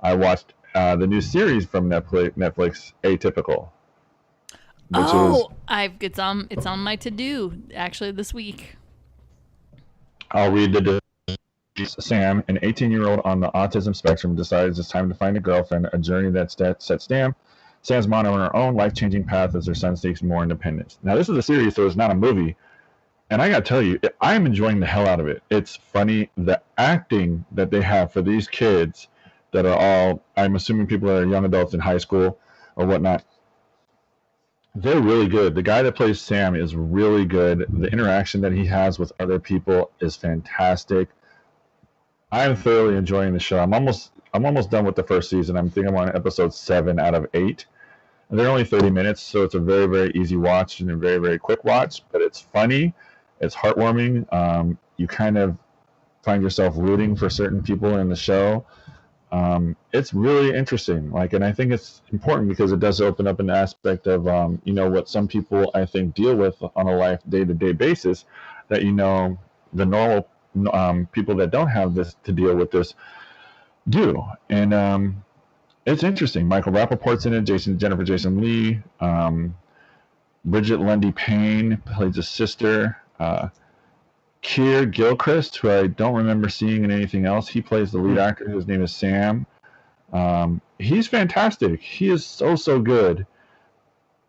C: I watched the new series from Netflix, Atypical.
D: It's on my to-do actually this week.
C: I'll read the Sam, an 18-year-old on the autism spectrum, decides it's time to find a girlfriend, a journey that sets Sam's mom on her own life-changing path as her son seeks more independence. Now, this is a series, so it's not a movie. And I got to tell you, I'm enjoying the hell out of it. It's funny. The acting that they have for these kids that are all, I'm assuming people that are young adults in high school or whatnot. They're really good. The guy that plays Sam is really good. The interaction that he has with other people is fantastic. I'm thoroughly enjoying the show. I'm almost done with the first season. I think I'm on episode 7 out of 8. And they're only 30 minutes, so it's a very, very easy watch and a very, very quick watch. But it's funny. It's heartwarming. You kind of find yourself rooting for certain people in the show. It's really interesting. And I think it's important because it does open up an aspect of, what some people I think deal with on a life day-to-day basis that, the normal people that don't have this to deal with this do. And it's interesting. Michael Rappaport's in it, Jennifer Jason Leigh, Bridget Lundy Payne plays his sister, Keir Gilchrist, who I don't remember seeing in anything else. He plays the lead actor, whose name is Sam. He's fantastic. He is so good.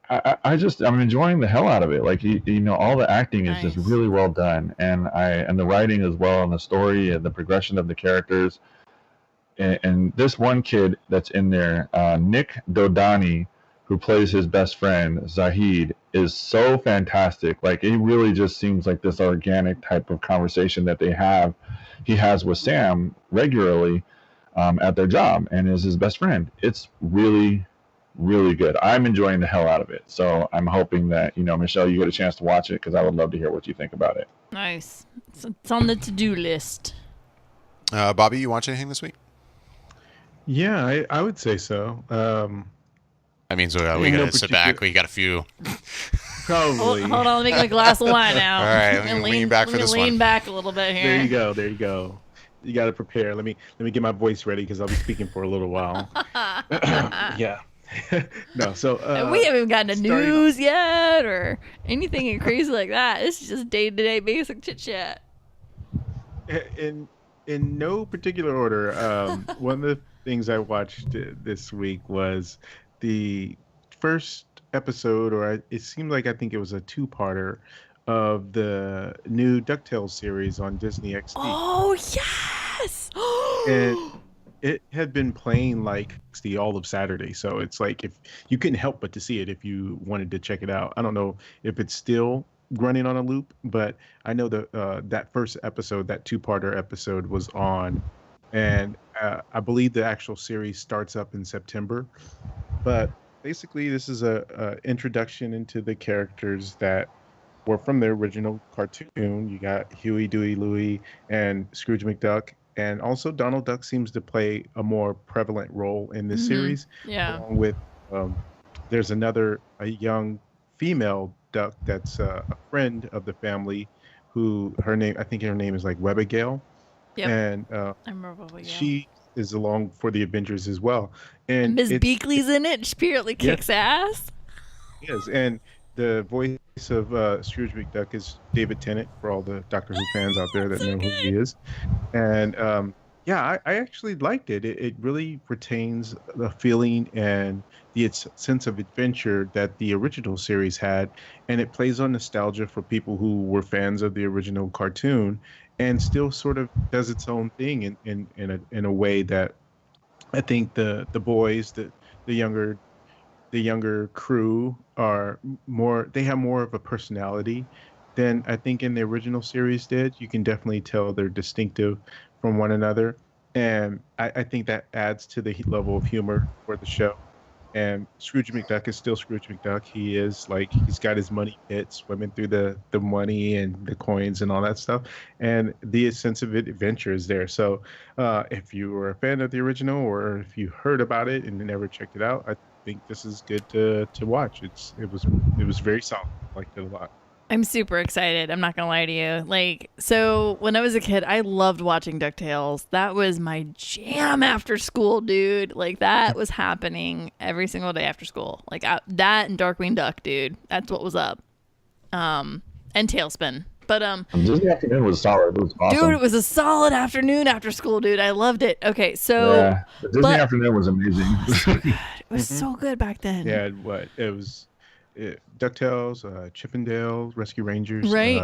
C: I'm enjoying the hell out of it. All the acting is just really well done, and the writing as well, and the story and the progression of the characters. And this one kid that's in there, Nick Dodani, who plays his best friend Zahid, is so fantastic. It really just seems like this organic type of conversation that he has with Sam regularly at their job, and is his best friend. It's really, really good. I'm enjoying the hell out of it. So I'm hoping that, Michelle, you get a chance to watch it, because I would love to hear what you think about it.
D: Nice. It's on the to-do list.
A: Bobby, you watch anything this week?
B: Yeah, I would say so.
A: I mean, so we gotta sit back. We got a few.
B: Probably.
D: Hold on, let me make a glass of wine now.
A: All right, let me lean back for this one.
D: Lean back a little bit here.
B: There you go. You got to prepare. Let me get my voice ready, because I'll be speaking for a little while. Yeah. No, so
D: we haven't gotten to news yet or anything crazy like that. It's just day-to-day basic chit chat.
B: In no particular order, one of the things I watched this week was the first episode, it seemed like, I think it was a 2-parter of the new DuckTales series on Disney XD.
D: Oh, yes!
B: And it had been playing all of Saturday, so it's if you couldn't help but to see it if you wanted to check it out. I don't know if it's still running on a loop, but I know that first episode, that 2-parter episode, was on, and I believe the actual series starts up in September. But basically, this is a introduction into the characters that were from the original cartoon. You got Huey, Dewey, Louie, and Scrooge McDuck. And also Donald Duck seems to play a more prevalent role in this series.
D: Yeah.
B: Along with, there's a young female duck that's a friend of the family, I think her name is Webigail.
D: Yep.
B: And
D: I remember Webigail.
B: She is along for the Avengers as well. And
D: Miss Beakley's in it. She apparently kicks ass.
B: Yes, and the voice of Scrooge McDuck is David Tennant, for all the Doctor Who fans out there that know who he is. And I actually liked it. It really retains the feeling and the sense of adventure that the original series had, and it plays on nostalgia for people who were fans of the original cartoon, and still sort of does its own thing in a way that I think the boys, the younger crew they have more of a personality than I think in the original series did. You can definitely tell they're distinctive from one another, and I think that adds to the level of humor for the show. And Scrooge McDuck is still Scrooge McDuck. He is he's got his money pit, swimming through the money and the coins and all that stuff. And the sense of adventure is there. So if you were a fan of the original, or if you heard about it and never checked it out, I think this is good to watch. It was very solid. I liked it a lot.
D: I'm super excited. I'm not going to lie to you. So when I was a kid, I loved watching DuckTales. That was my jam after school, dude. That was happening every single day after school. That and Darkwing Duck, dude. That's what was up. And Tailspin. But
C: Disney Afternoon was solid. It was awesome.
D: Dude, it was a solid afternoon after school, dude. I loved it. Okay, so
C: yeah, the Disney Afternoon was amazing.
D: It was so good back then.
B: Yeah, it DuckTales, Chippendales, Rescue Rangers.
D: Right.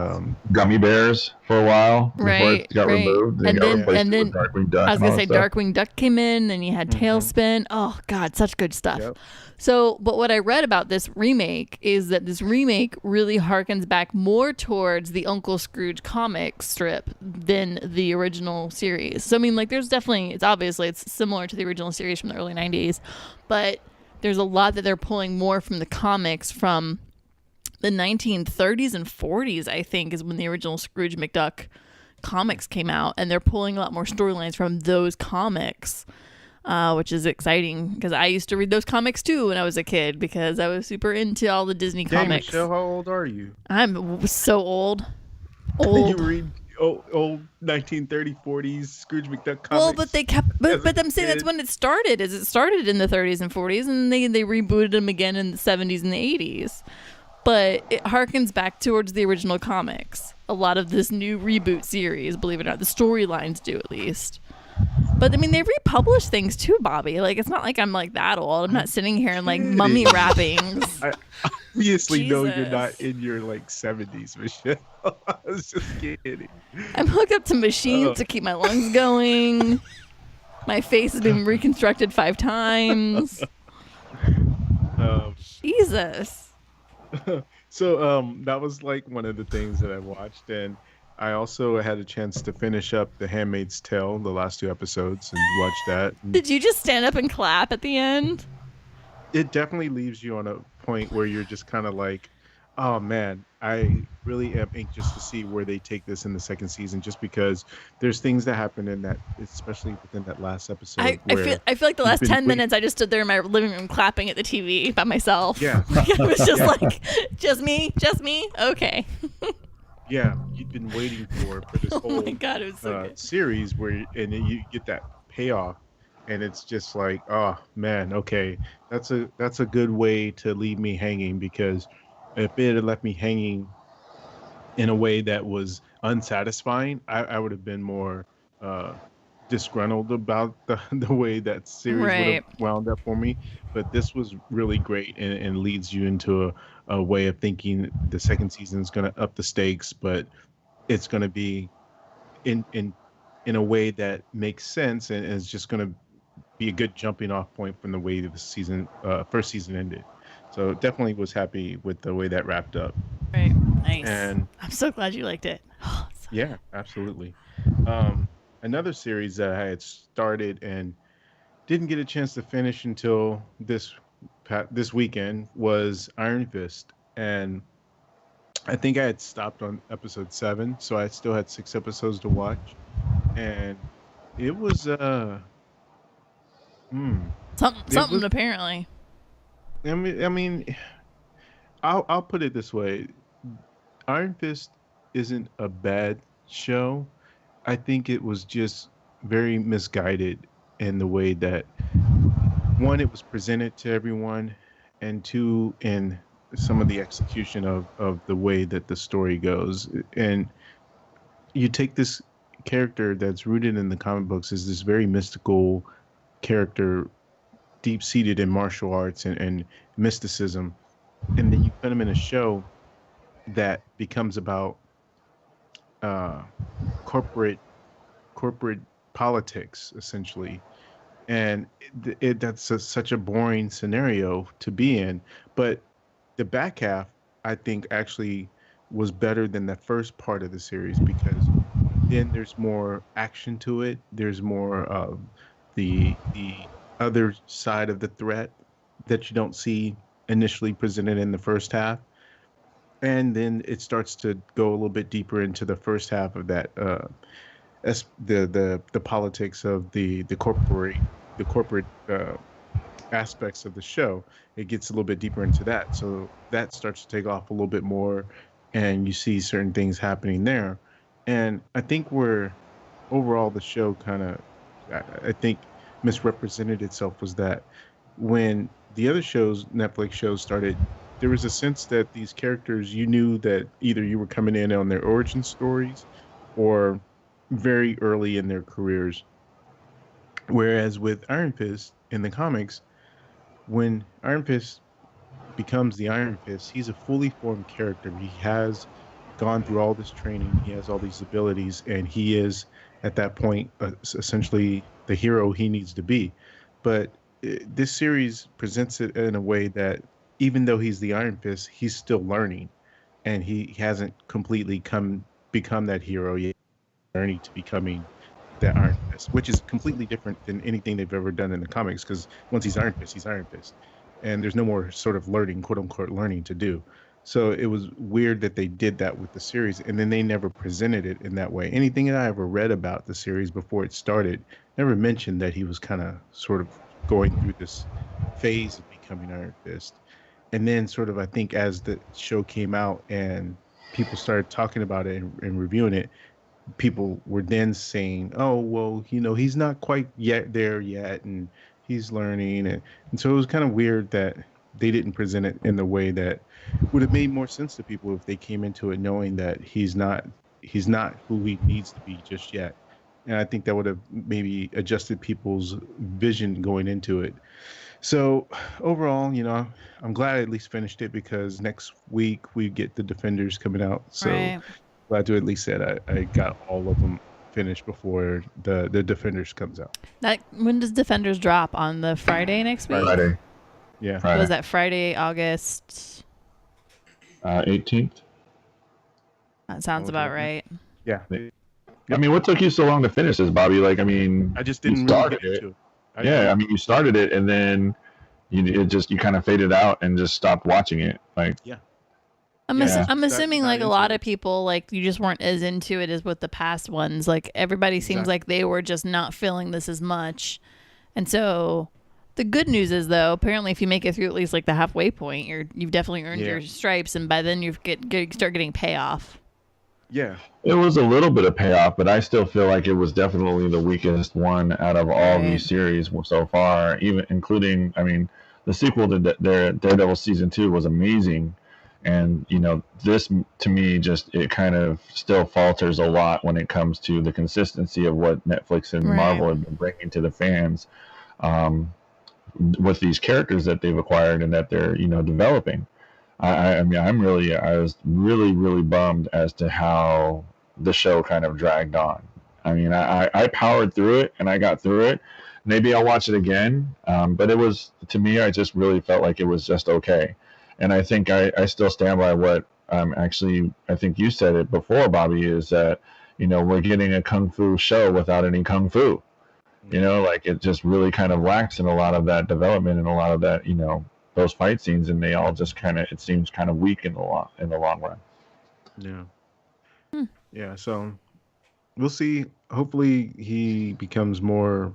C: Gummy bears for a while before
D: Right,
C: it got
D: right.
C: removed. They
D: And
C: got
D: then
C: replaced
D: and
C: with
D: then
C: Darkwing Duck
D: I was
C: and all
D: gonna
C: that
D: say
C: stuff.
D: Darkwing Duck came in, then you had
B: Mhm.
D: Tailspin. Oh God, such good stuff.
B: Yep.
D: So, but what I read about this remake is that this remake really harkens back more towards the Uncle Scrooge comic strip than the original series. So I mean, like, there's definitely it's similar to the original series from the early '90s, but there's a lot that they're pulling more from the comics from the 1930s and 40s, I think, is when the original Scrooge McDuck comics came out, and they're pulling a lot more storylines from those comics, which is exciting because I used to read those comics too when I was a kid because I was super into all the Disney
B: Dang,
D: comics.
B: Michelle, how old are you?
D: I'm so old.
B: You read old 1930s, 40s Scrooge McDuck comics?
D: Well, but they kept,
B: as
D: but
B: a
D: I'm saying that's
B: kid?
D: when it started. Is it started in the 30s and 40s, and they rebooted them again in the 70s and the 80s. But it harkens back towards the original comics. A lot of this new reboot series, believe it or not, the storylines do at least. But I mean, they republish things too, Bobby. Like, it's not like I'm like that old. I'm not sitting here in like mummy
B: kidding.
D: wrappings.
B: I obviously know you're
D: Jesus.
B: not in your like 70s, Michelle. I was just kidding.
D: I'm hooked up to machines to keep my lungs going. My face has been reconstructed 5 times. Jesus.
B: So that was like one of the things that I watched, and I also had a chance to finish up The Handmaid's Tale, the last 2 episodes, and watch that. And
D: Did you just stand up and clap at the end?
B: it definitely leaves you on a point where you're just kind of like, oh man, I really am anxious to see where they take this in the second season, just because there's things that happen in that, especially within that last episode.
D: I
B: where
D: feel like the
B: you've
D: last
B: been
D: 10
B: waiting-
D: minutes I just stood there in my living room clapping at the TV by myself.
B: Yeah.
D: It was just like, just me? Okay.
B: Yeah, you've been waiting for this
D: Oh
B: whole
D: my God, it was so good.
B: series and then you get that payoff, and it's just like, oh man, okay, that's a good way to leave me hanging, because if it had left me hanging in a way that was unsatisfying, I would have been more disgruntled about the way that series would
D: Right.
B: have wound up for me. But this was really great, and leads you into a way of thinking the second season is going to up the stakes, but it's going to be in a way that makes sense, and is just going to be a good jumping off point from the way the season first season ended. So definitely was happy with the way that wrapped up.
D: Right. Nice.
B: And
D: I'm so glad you liked it.
B: yeah, absolutely. Another series that I had started and didn't get a chance to finish until this weekend was Iron Fist, and I think I had stopped on episode 7, so I still had 6 episodes to watch, and it was
D: Something
B: was-
D: apparently.
B: I mean, I'll put it this way: Iron Fist isn't a bad show. I think it was just very misguided in the way that, one, it was presented to everyone, and two, in some of the execution of the way that the story goes. And you take this character that's rooted in the comic books as this very mystical character, deep seated in martial arts and mysticism, and then you put him in a show that becomes about corporate politics, essentially, and that's such a boring scenario to be in. But the back half, I think, actually was better than the first part of the series, because then there's more action to it. There's more of the other side of the threat that you don't see initially presented in the first half. And then it starts to go a little bit deeper into the first half of that, as the politics of the corporate aspects of the show. It gets a little bit deeper into that, so that starts to take off a little bit more, and you see certain things happening there. And I think where overall the show kind of, I think, misrepresented itself was that when the other shows, Netflix shows, started, there was a sense that these characters, you knew that either you were coming in on their origin stories or very early in their careers. Whereas with Iron Fist in the comics, when Iron Fist becomes the Iron Fist, he's a fully formed character. He has gone through all this training. He has all these abilities, and he is at that point essentially the hero he needs to be. But this series presents it in a way that even though he's the Iron Fist, he's still learning, and he hasn't completely become that hero yet. Journey to becoming the Iron Fist, which is completely different than anything they've ever done in the comics. Because once he's Iron Fist, and there's no more sort of learning, quote unquote, learning to do. So it was weird that they did that with the series, and then they never presented it in that way. Anything that I ever read about the series before it started never mentioned that he was kind of sort of going through this phase of becoming Iron Fist. And then sort of, I think as the show came out and people started talking about it and reviewing it, people were then saying, oh, well, he's not quite there yet, and he's learning. And so it was kind of weird that they didn't present it in the way that would have made more sense to people if they came into it knowing that he's not who he needs to be just yet. And I think that would have maybe adjusted people's vision going into it. So overall, I'm glad I at least finished it, because next week we get the Defenders coming out. So
D: Right.
B: glad to at least say that I got all of them finished before the Defenders comes out.
D: When does Defenders drop? On the Friday next week?
C: Friday.
B: Yeah.
C: Friday.
D: Was that Friday, August?
C: 18th.
D: That sounds about right.
B: Yeah.
C: I mean, what took you so long to finish this, Bobby? Like, I mean,
B: I just
C: you
B: didn't
C: started
B: really get
C: it.
B: into it.
C: Yeah, I mean, you started it and then you kind of faded out and just stopped watching it. Like,
D: I'm
C: Yeah.
D: I'm assuming
B: Not
D: like a
B: into
D: lot
B: it.
D: of people, like, you just weren't as into it as with the past ones. Like, everybody seems
B: Exactly.
D: like they were just not feeling this as much. And so the good news is, though, apparently if you make it through at least like the halfway point, you've definitely earned
B: Yeah.
D: your stripes, and by then you start getting payoff.
B: Yeah.
C: it was a little bit of payoff, but I still feel like it was definitely the weakest one out of all
D: Right.
C: these series so far, even including, I mean, the sequel to Daredevil season 2 was amazing. And, this to me it kind of still falters a lot when it comes to the consistency of what Netflix and
D: Right.
C: Marvel have been bringing to the fans, with these characters that they've acquired and that they're, developing. I mean, I was really, really bummed as to how the show kind of dragged on. I mean, I powered through it and I got through it. Maybe I'll watch it again. But it was, to me, I just really felt like it was just okay. And I think I still stand by what, actually, I think you said it before, Bobby, is that, we're getting a Kung Fu show without any Kung Fu. Like it just really kind of lacks in a lot of that development and a lot of that, those fight scenes, and they all just kind of, it seems kind of weak in the long run.
B: Yeah. Yeah. So we'll see. Hopefully he becomes more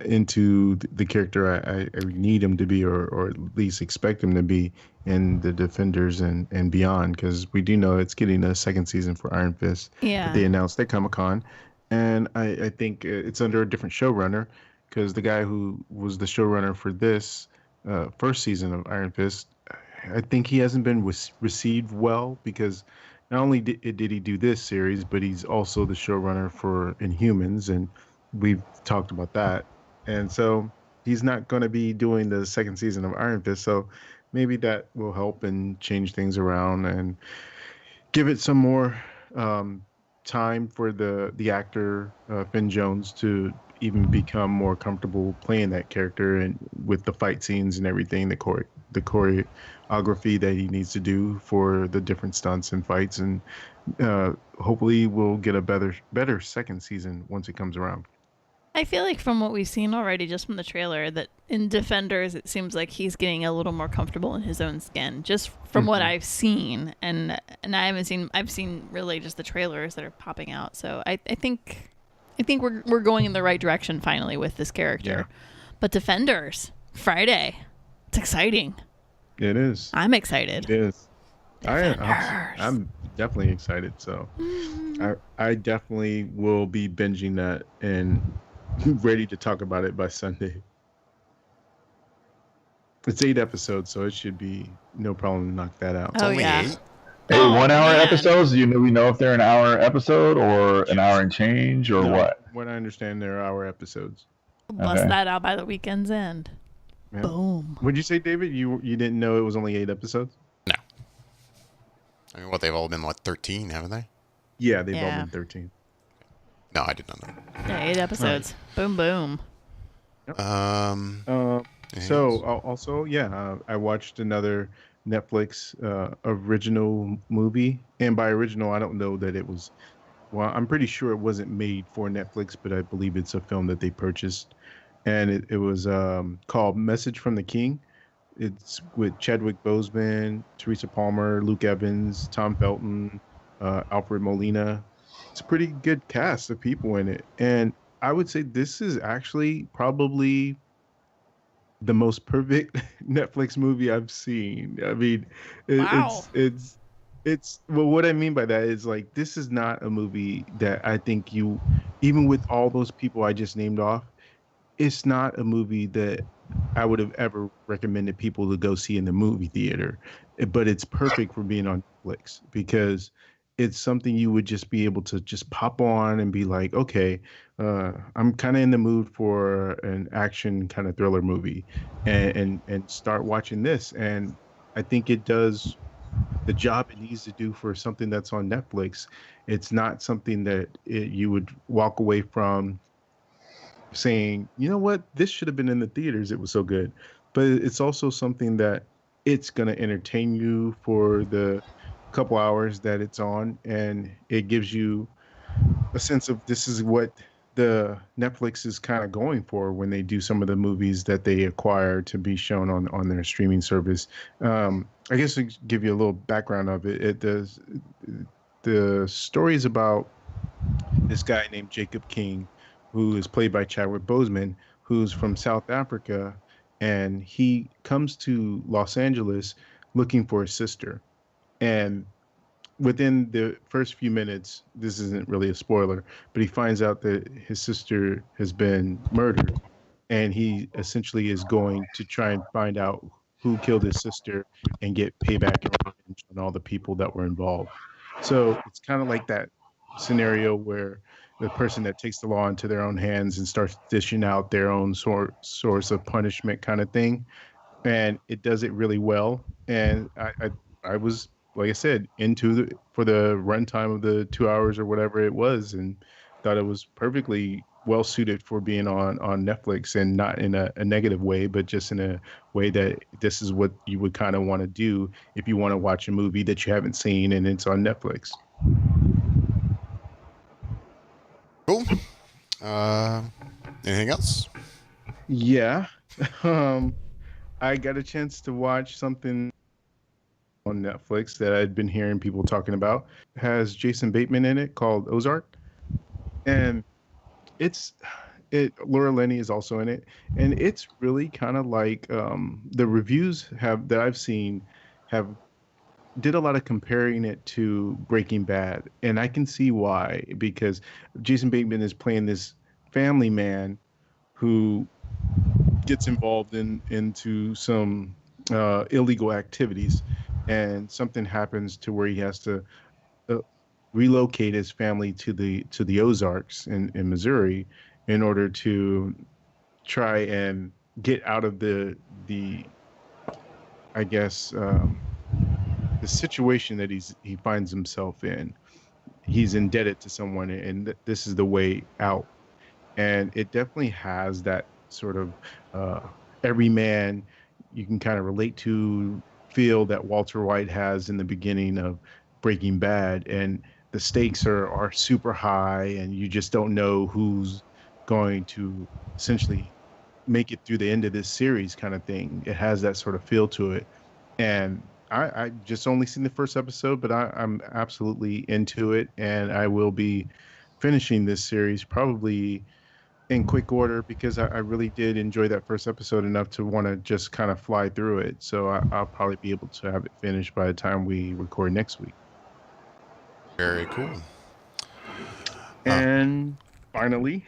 B: into the character I need him to be, or at least expect him to be in the Defenders and beyond, because we do know it's getting a second season for Iron Fist.
D: Yeah.
B: They announced at Comic-Con, and I think it's under a different showrunner, because the guy who was the showrunner for this first season of Iron Fist, I think he hasn't been received well, because not only did he do this series, but he's also the showrunner for Inhumans, and we've talked about that. And so he's not going to be doing the second season of Iron Fist, so maybe that will help and change things around and give it some more time for the actor Finn Jones to even become more comfortable playing that character, and with the fight scenes and everything, the choreography that he needs to do for the different stunts and fights, and hopefully we'll get a better second season once it comes around.
D: I feel like from what we've seen already, just from the trailer, that in Defenders, it seems like he's getting a little more comfortable in his own skin, just from what I've seen. And I've seen really just the trailers that are popping out. So I think we're going in the right direction finally with this character.
B: Yeah.
D: But Defenders, Friday, it's exciting.
B: It is.
D: I'm excited.
B: It is.
D: Defenders.
B: I'm definitely excited. So I definitely will be binging that and ready to talk about it by Sunday. It's 8 episodes, so it should be no problem to knock that out.
D: Oh,
A: Only
D: yeah.
A: 8?
C: Hey,
D: Oh,
C: 1 hour
D: man.
C: episodes? Do we know if they're an hour episode or an hour and change or
B: No,
C: what?
B: What I understand, there are hour episodes.
D: Bust
C: Okay.
D: that out by the weekend's end.
B: Yeah.
D: Boom.
B: What'd you say, David? You didn't know it was only 8 episodes?
A: No. I mean, what, they've all been, what, 13, haven't they?
B: Yeah, they've all
D: Yeah.
B: been 13.
A: No, I did not know.
D: Yeah, 8 episodes. Boom, boom.
A: Anything
B: So
A: else?
B: also, yeah, I watched another Netflix original movie, and by original, I don't know that it was. Well, I'm pretty sure it wasn't made for Netflix, but I believe it's a film that they purchased, and it was called Message from the King. It's with Chadwick Boseman, Teresa Palmer, Luke Evans, Tom Felton, Alfred Molina. It's a pretty good cast of people in it, and I would say this is actually probably the most perfect Netflix movie I've seen. I mean, it,
D: Wow.
B: it's well, what I mean by that is like this is not a movie that I think you, even with all those people I just named off, it's not a movie that I would have ever recommended people to go see in the movie theater. But it's perfect for being on Netflix because it's something you would just be able to just pop on and be like, okay, I'm kind of in the mood for an action kind of thriller movie, and start watching this. And I think it does the job it needs to do for something that's on Netflix. It's not something that you would walk away from saying, you know what, this should have been in the theaters. It was so good. But it's also something that it's going to entertain you for the couple hours that it's on. And it gives you a sense of this is what the Netflix is kind of going for when they do some of the movies that they acquire to be shown on their streaming service. I guess to give you a little background of it, it does the story is about this guy named Jacob King, who is played by Chadwick Boseman, who's from South Africa, and he comes to Los Angeles looking for his sister. And within the first few minutes, this isn't really a spoiler, but he finds out that his sister has been murdered, and he essentially is going to try and find out who killed his sister and get payback and revenge on all the people that were involved. So it's kind of like that scenario where the person that takes the law into their own hands and starts dishing out their own source of punishment kind of thing, and it does it really well. And I was, like I said, into the for the runtime of the 2 hours or whatever it was, and thought it was perfectly well suited for being on Netflix, and not in a negative way, but just in a way that this is what you would kind of want to do if you want to watch a movie that you haven't seen and it's on Netflix.
A: Cool. Uh, Anything else?
B: Yeah. um, I got a chance to watch something on Netflix that I'd been hearing people talking about. It has Jason Bateman in it called Ozark, and it's it. Laura Linney is also in it, and it's really kind of like the reviews have that I've seen have did a lot of comparing it to Breaking Bad, and I can see why, because Jason Bateman is playing this family man who gets involved into some illegal activities, and something happens to where he has to uh, relocate his family to the Ozarks in Missouri in order to try and get out of the I guess the situation that he finds himself in. He's indebted to someone, and this is the way out. And it definitely has that sort of uh, every man you can kind of relate to feel that Walter White has in the beginning of Breaking Bad, and the stakes are super high, and you just don't know who's going to essentially make it through the end of this series, kind of thing. It has that sort of feel to it, and I just only seen the first episode, but I'm absolutely into it, and I will be finishing this series probably in quick order because I really did enjoy that first episode enough to want to just kind of fly through it. So I'll probably be able to have it finished by the time we record next week.
A: Very cool.
B: And finally,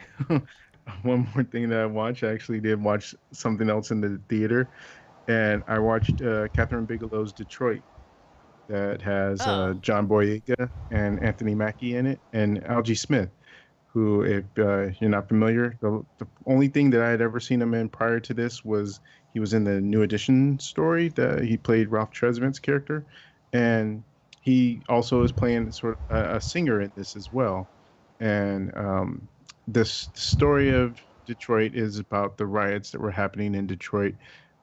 B: one more thing that I watched, I actually did watch something else in the theater, and I watched Catherine Bigelow's Detroit that has
D: Oh.
B: John Boyega and Anthony Mackie in it, and Algie Smith, who, if you're not familiar, the only thing that I had ever seen him in prior to this was he was in the New Edition story that he played Ralph Tresvant's character, and he also is playing sort of a singer in this as well. And this story of Detroit is about the riots that were happening in Detroit,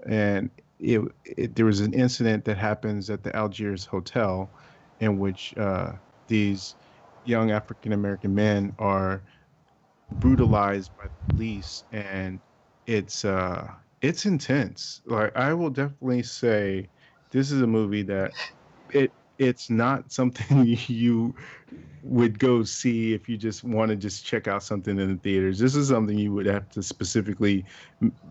B: and there was an incident that happens at the Algiers Hotel, in which these young African American men are brutalized by the police, and it's intense. Like, I will definitely say this is a movie that it's not something you would go see if you just want to just check out something in the theaters. This is something you would have to specifically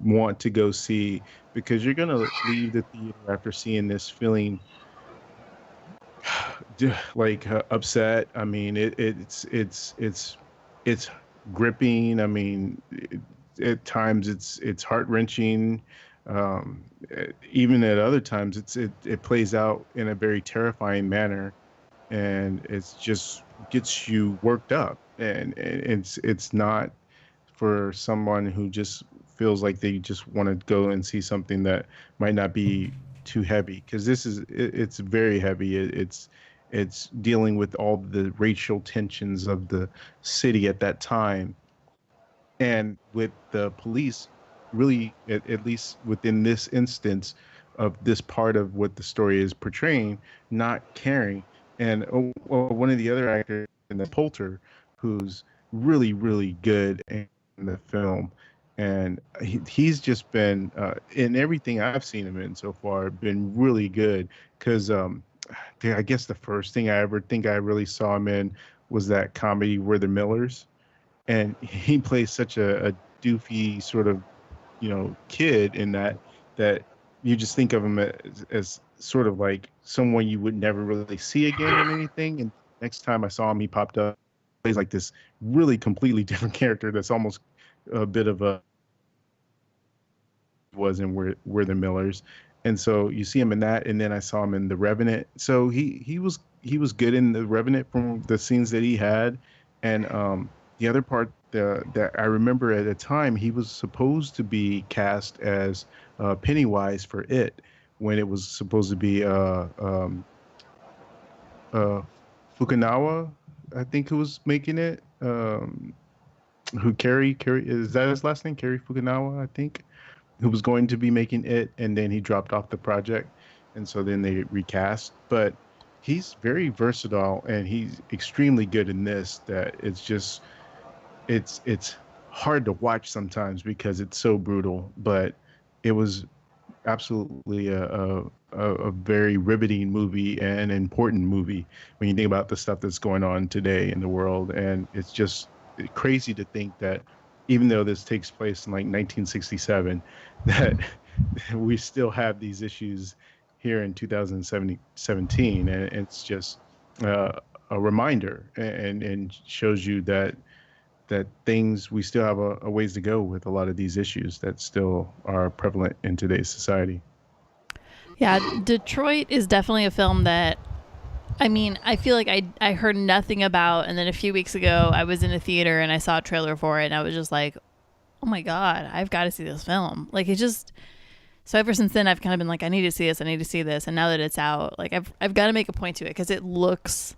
B: want to go see, because you're going to leave the theater after seeing this feeling like upset. I mean, it's gripping. I mean, at times it's heart-wrenching. Even at other times it plays out in a very terrifying manner, and it's just gets you worked up, and it's not for someone who just feels like they just want to go and see something that might not be too heavy, because it's very heavy. It's dealing with all the racial tensions of the city at that time, and with the police really, at least within this instance of this part of what the story is portraying, not caring. And one of the other actors in the Poulter, who's really, really good in the film. And he's just been, in everything I've seen him in so far, been really good. Because I guess the first thing I ever think I really saw him in was that comedy We're the Millers. And he plays such a doofy sort of, kid in that you just think of him as sort of like someone you would never really see again in anything. And next time I saw him, he popped up, plays like this really completely different character that's almost a bit of a was in We're the Millers. And so you see him in that, and then I saw him in The Revenant. So he was good in The Revenant from the scenes that he had. And the other part that I remember at the time, he was supposed to be cast as Pennywise for It, when it was supposed to be Fukunawa, I think, who was making it. Who Kerry is that his last name? Kerry Fukunawa, I think, who was going to be making it, and then he dropped off the project, and so then they recast. But he's very versatile, and he's extremely good in this. That it's hard to watch sometimes because it's so brutal, but it was absolutely a very riveting movie and an important movie when you think about the stuff that's going on today in the world. And it's just crazy to think that even though this takes place in like 1967, that we still have these issues here in 2017. And it's just a reminder, and shows you that we still have a ways to go with a lot of these issues that still are prevalent in today's society.
D: Yeah, Detroit is definitely a film that, I mean, I feel like I heard nothing about, and then a few weeks ago I was in a theater and I saw a trailer for it, and I was just like, oh my God, I've got to see this film. Like, it just, so ever since then I've kind of been like, I need to see this, and now that it's out, like, I've got to make a point to it, because it looks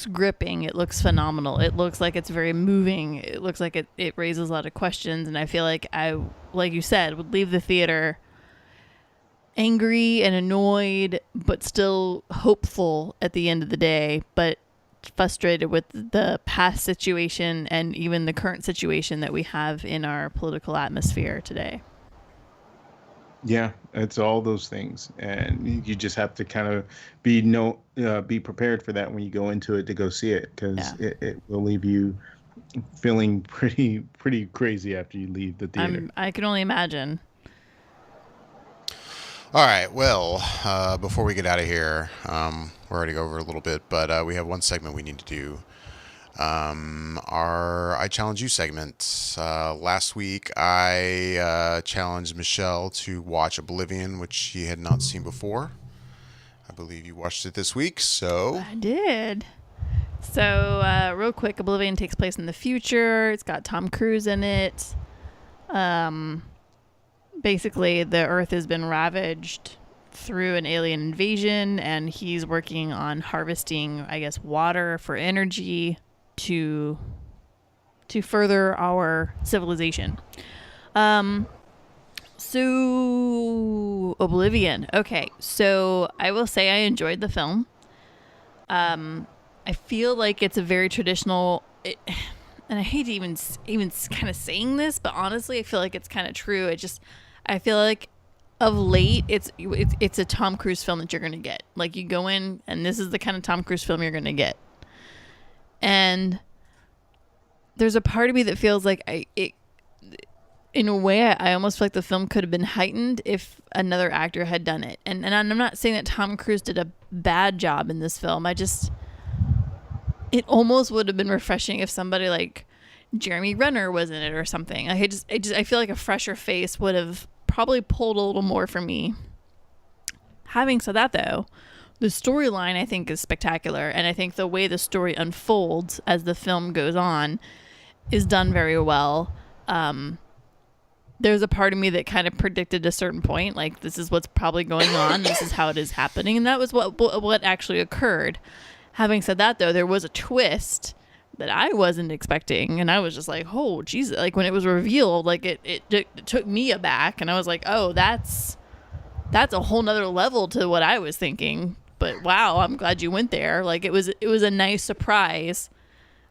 D: gripping, it looks phenomenal, it looks like it's very moving, it looks like it raises a lot of questions, and I feel like I, like you said, would leave the theater angry and annoyed, but still hopeful at the end of the day, but frustrated with the past situation and even the current situation that we have in our political atmosphere today.
B: Yeah, it's all those things, and you just have to kind of be prepared for that when you go into it to go see it, because it will leave you feeling pretty crazy after you leave the theater.
D: I can only imagine.
A: All right. Well, before we get out of here, we're already over a little bit, but we have one segment we need to do. Our I Challenge You segment. Last week, I challenged Michelle to watch Oblivion, which she had not seen before. I believe you watched it this week, so...
D: I did. So, real quick, Oblivion takes place in the future. It's got Tom Cruise in it. basically the Earth has been ravaged through an alien invasion, and he's working on harvesting, I guess, water for energy to further our civilization. So Oblivion. Okay, so I will say I enjoyed the film. I feel like it's a very traditional, and I hate to even kind of saying this, but honestly, I feel like it's kind of true. I feel like of late, it's a Tom Cruise film that you're gonna get. Like, you go in, and this is the kind of Tom Cruise film you're gonna get. And there's a part of me that feels like in a way, I almost feel like the film could have been heightened if another actor had done it. And I'm not saying that Tom Cruise did a bad job in this film. It almost would have been refreshing if somebody like Jeremy Renner was in it or something. I feel like a fresher face would have probably pulled a little more for me. Having said that, though, the storyline I think is spectacular, and I think the way the story unfolds as the film goes on is done very well. There's a part of me that kind of predicted a certain point, like, this is what's probably going on, this is how it is happening, and that was what actually occurred. Having said that, though, there was a twist that I wasn't expecting, and I was just like, oh, Jesus. Like, when it was revealed, like, it took me aback, and I was like, oh, that's a whole nother level to what I was thinking. But wow, I'm glad you went there. Like, it was a nice surprise.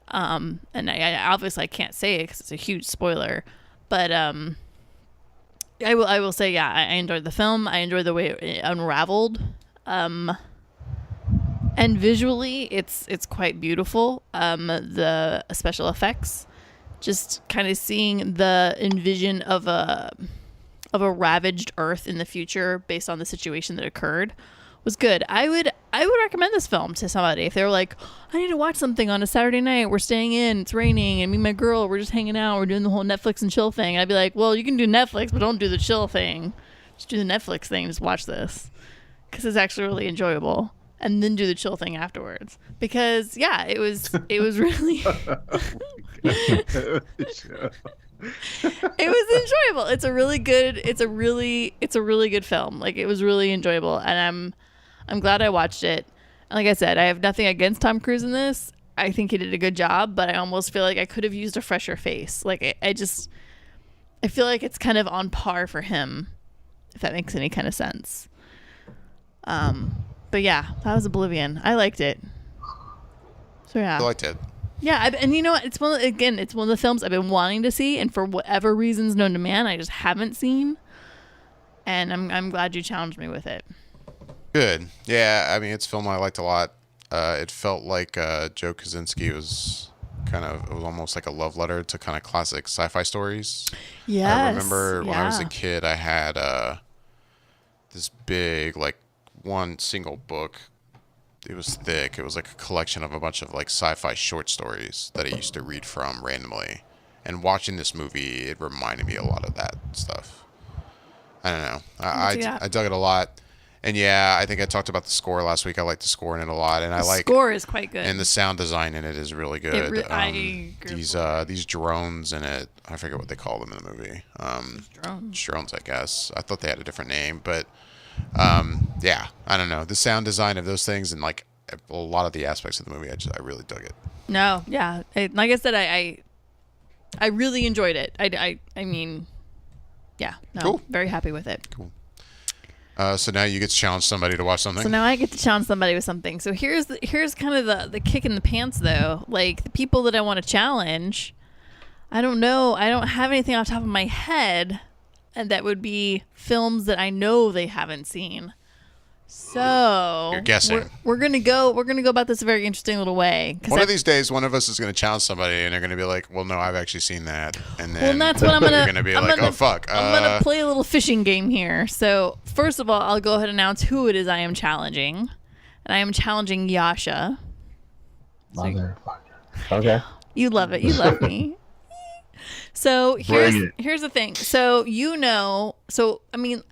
D: And I obviously I can't say it because it's a huge spoiler, but I will say, yeah, I enjoyed the film. I enjoyed the way it unraveled. And visually, it's quite beautiful. The special effects, just kind of seeing the envision of a ravaged Earth in the future based on the situation that occurred, was good. I would recommend this film to somebody if they were like, I need to watch something on a Saturday night. We're staying in, it's raining, and me and my girl, we're just hanging out. We're doing the whole Netflix and chill thing. I'd be like, well, you can do Netflix, but don't do the chill thing. Just do the Netflix thing. Just watch this because it's actually really enjoyable. And then do the chill thing afterwards, because yeah, it was really it was enjoyable. It's a really good film. Like, it was really enjoyable, and I'm glad I watched it. And like I said, I have nothing against Tom Cruise in this. I think he did a good job, but I almost feel like I could have used a fresher face. Like, I feel like it's kind of on par for him, if that makes any kind of sense. But yeah, that was Oblivion. I liked it. So yeah,
A: I liked it.
D: Yeah, and you know what? It's one of the films I've been wanting to see, and for whatever reasons known to man, I just haven't seen. And I'm glad you challenged me with it.
A: Good. Yeah, I mean, it's a film I liked a lot. It felt like Joe Kosinski was it was almost like a love letter to kind of classic sci-fi stories.
D: Yes.
A: I remember when I was a kid, I had this big, like, one single book. It was thick. It was like a collection of a bunch of like sci-fi short stories that I used to read from randomly. And watching this movie, it reminded me a lot of that stuff. I don't know. I dug it a lot. And yeah, I think I talked about the score last week. I like the score in it a lot, and the
D: score is quite good.
A: And the sound design in it is really good. These drones in it, I forget what they call them in the movie. Drones, I guess. I thought they had a different name, but yeah, I don't know. The sound design of those things and like a lot of the aspects of the movie, I really dug it.
D: No, yeah, like I said, I really enjoyed it. I mean, yeah, no, cool. Very happy with it.
A: Cool. So now you get to challenge somebody to watch something.
D: So now I get to challenge somebody with something. So here's kind of the kick in the pants, though. Like, the people that I want to challenge, I don't know. I don't have anything off the top of my head, and that would be films that I know they haven't seen. So
A: you're guessing.
D: We're gonna go about this a very interesting little way.
A: One of these days, one of us is gonna challenge somebody, and they're gonna be like, "Well, no, I've actually seen that." And then
D: that's what I'm gonna.
A: You're gonna be "Oh, fuck."
D: I'm gonna play a little fishing game here. So first of all, I'll go ahead and announce who it is I am challenging, and I am challenging Yasha.
C: Motherfucker. Okay.
D: You love it. You love me. So here's the thing. So I mean,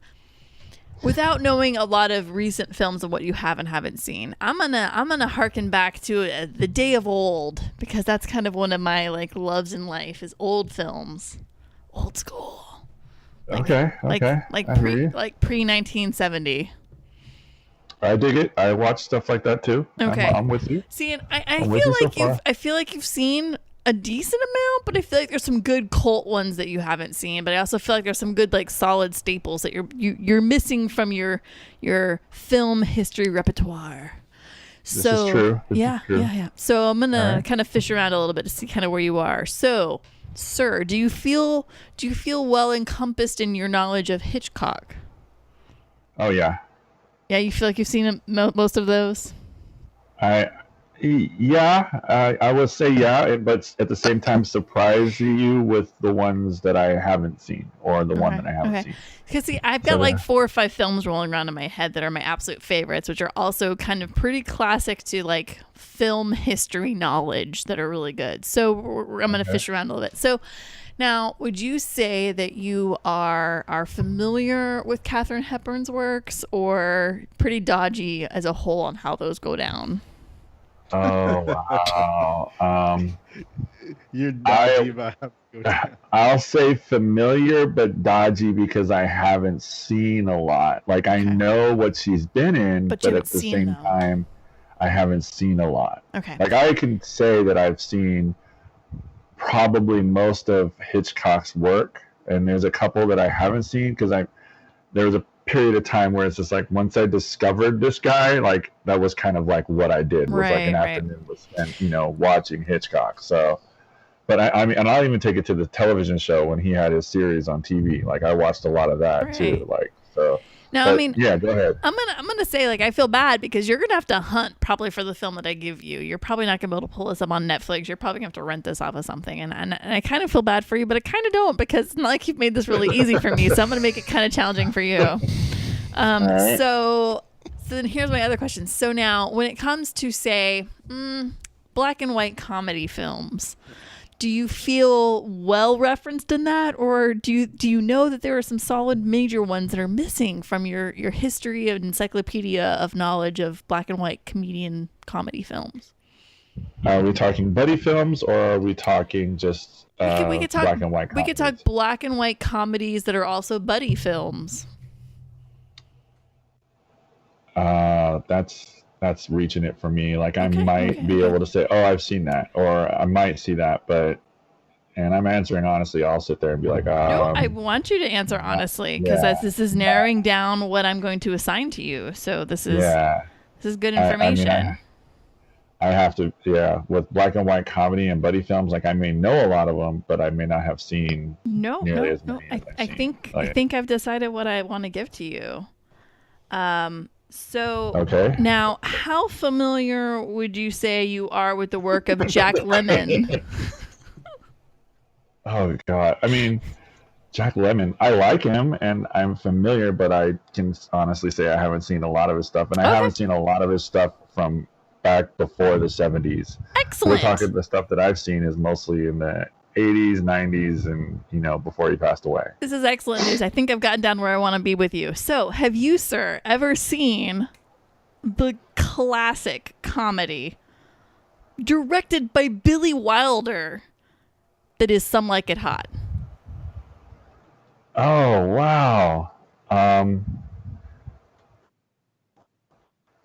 D: without knowing a lot of recent films of what you have and haven't seen, I'm gonna harken back to the day of old, because that's kind of one of my like loves in life is old films, old school.
C: Okay. Okay.
D: Like
C: I hear you.
D: pre 1970.
C: I dig it. I watch stuff like that too.
D: Okay.
C: I'm with you.
D: See, and
C: I'm with you so far.
D: I feel like you've seen a decent amount, but I feel like there's some good cult ones that you haven't seen. But I also feel like there's some good like solid staples that you're missing from your film history repertoire.
C: This
D: So
C: is true. This
D: yeah,
C: is true.
D: yeah. So I'm gonna
C: Alright.
D: kind of fish around a little bit to see kind of where you are. So, sir, do you feel well encompassed in your knowledge of Hitchcock?
C: Oh yeah.
D: Yeah, you feel like you've seen most of those.
C: I would say yeah, but at the same time surprise you with the ones that I haven't seen or the one that I haven't seen.
D: Because see, I've got like 4 or 5 films rolling around in my head that are my absolute favorites, which are also kind of pretty classic to like film history knowledge that are really good. So I'm going to fish around a little bit. So now, would you say that you are familiar with Katharine Hepburn's works, or pretty dodgy as a whole on how those go down?
C: Oh wow.
B: You're dodgy about how to go down.
C: I'll say familiar but dodgy because I haven't seen a lot. Like I know what she's been in,
D: But
C: but
D: you
C: at
D: haven't
C: the
D: seen
C: same
D: them.
C: time, I haven't seen a lot.
D: Okay.
C: Like I can say that I've seen probably most of Hitchcock's work, and there's a couple that I haven't seen because there was a period of time where it's just like once I discovered this guy, like that was kind of like what I did was like an afternoon was spent, watching Hitchcock. So, but I mean, and I'll even take it to the television show when he had his series on TV. Like I watched a lot of that too. Like so.
D: Now,
C: But,
D: I mean,
C: yeah, go ahead.
D: I'm gonna say like I feel bad because you're gonna have to hunt probably for the film that I give you. You're probably not gonna be able to pull this up on Netflix. You're probably gonna have to rent this off of something, and I kind of feel bad for you, but I kind of don't because it's not like you've made this really easy for me. So I'm gonna make it kind of challenging for you.
C: right.
D: So then here's my other question. So now when it comes to say black and white comedy films, do you feel well referenced in that, or do you know that there are some solid major ones that are missing from your history and encyclopedia of knowledge of black and white comedian comedy films?
C: Are we talking buddy films or are we talking just
D: We could talk
C: black and white
D: We
C: comedies?
D: could talk black and white comedies that are also buddy films.
C: That's reaching it for me. Like I
D: Okay,
C: might be able to say, "Oh, I've seen that," or I might see that, and I'm answering honestly. I'll sit there and be like,
D: No, I want you to answer honestly because this is narrowing down what I'm going to assign to you. So this is good information.
C: I have to, with black and white comedy and buddy films, like I may know a lot of them, but I may not have seen nearly as many as I've seen.
D: I think I've decided what I want to give to you. So
C: Okay.
D: now, how familiar would you say you are with the work of Jack Lemmon?
C: Oh God, I mean, Jack Lemmon, I like him and I'm familiar, but I can honestly say I haven't seen a lot of his stuff, and I haven't seen a lot of his stuff from back before the 70s.
D: Excellent.
C: We're talking the stuff that I've seen is mostly in the 80s, 90s, and before he passed away.
D: This is excellent news. I think I've gotten down where I want to be with you. So, have you, sir, ever seen the classic comedy directed by Billy Wilder that is Some Like It Hot?
C: Oh wow.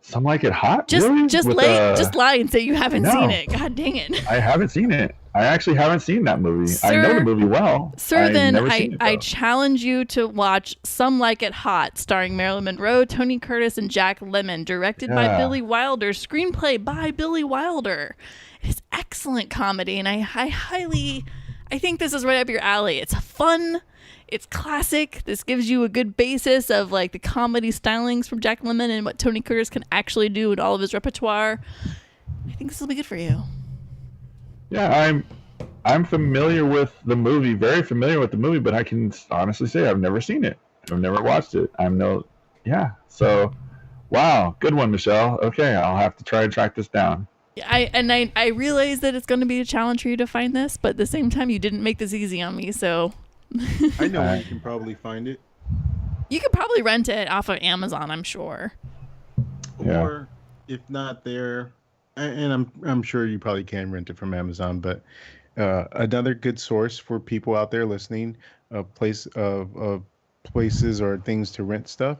C: Some Like It Hot? Really?
D: Just lie and say you haven't seen it. God dang it.
C: I haven't seen it. I actually haven't seen that movie.
D: Sir,
C: I know the movie well.
D: Sir,
C: I've
D: then
C: never seen it,
D: I
C: though.
D: challenge you to watch Some Like It Hot, starring Marilyn Monroe, Tony Curtis, and Jack Lemmon, directed by
C: Yeah.
D: Billy Wilder, screenplay by Billy Wilder. It's excellent comedy, and I think this is right up your alley. It's fun. It's classic. This gives you a good basis of like the comedy stylings from Jack Lemmon and what Tony Curtis can actually do in all of his repertoire. I think this will be good for you.
C: Yeah, I'm familiar with the movie, very familiar with the movie, but I can honestly say I've never seen it. I've never watched it. So, wow, good one, Michelle. Okay, I'll have to try and track this down.
D: I realize that it's going to be a challenge for you to find this, but at the same time, you didn't make this easy on me, so
B: I know where you can probably find it.
D: you could probably rent it off of Amazon, I'm sure.
C: Yeah.
B: Or if not there, and I'm sure you probably can rent it from Amazon, but another good source for people out there listening, a place of places or things to rent stuff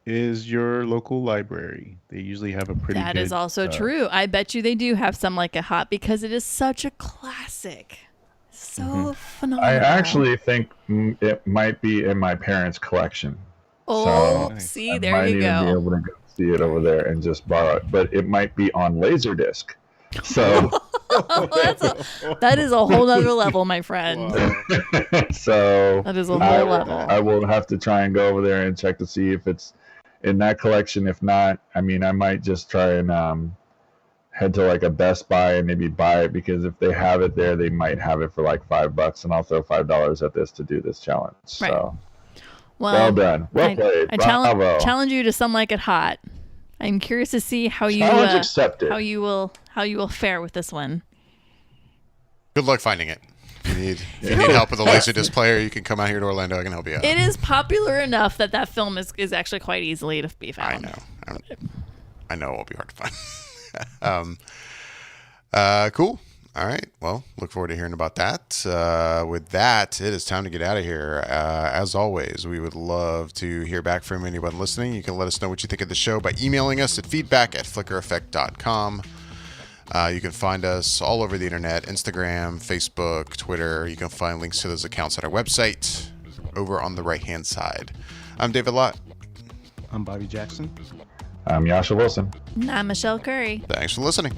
B: is your local library. They usually have a pretty
D: That
B: good,
D: is also true. I bet you they do have Some Like It Hot because it is such a classic. So phenomenal.
C: I actually think it might be in my parents' collection.
D: Oh,
C: so
D: see,
C: I
D: there
C: might
D: you
C: even be
D: go.
C: able to go see it over there and just borrow it, but it might be on Laserdisc. So,
D: That is a whole other level, my friend.
C: so
D: That is a whole level.
C: I will have to try and go over there and check to see if it's in that collection. If not, I mean, I might just try and head to like a Best Buy and maybe buy it, because if they have it there, they might have it for like $5, and I'll throw $5 at this to do this challenge.
D: Right.
C: So,
D: Well
C: done. Well played.
D: I
C: Bravo.
D: challenge you to Some Like It Hot. I'm curious to see how you
C: Challenge accepted.
D: how you will fare with this one.
A: Good luck finding it. If you need help with a Laserdisc player, you can come out here to Orlando. I can help you out.
D: It is popular enough that film is actually quite easily to be
A: I
D: found.
A: know. I know it will be hard to find. Cool. All right. Well, look forward to hearing about that. With that, it is time to get out of here. As always, we would love to hear back from anyone listening. You can let us know what you think of the show by emailing us at feedback@flickereffect.com. You can find us all over the internet, Instagram, Facebook, Twitter. You can find links to those accounts at our website over on the right-hand side. I'm David Lott.
B: I'm Bobby Jackson.
C: I'm Yasha Wilson.
D: I'm Michelle Curry.
A: Thanks for listening.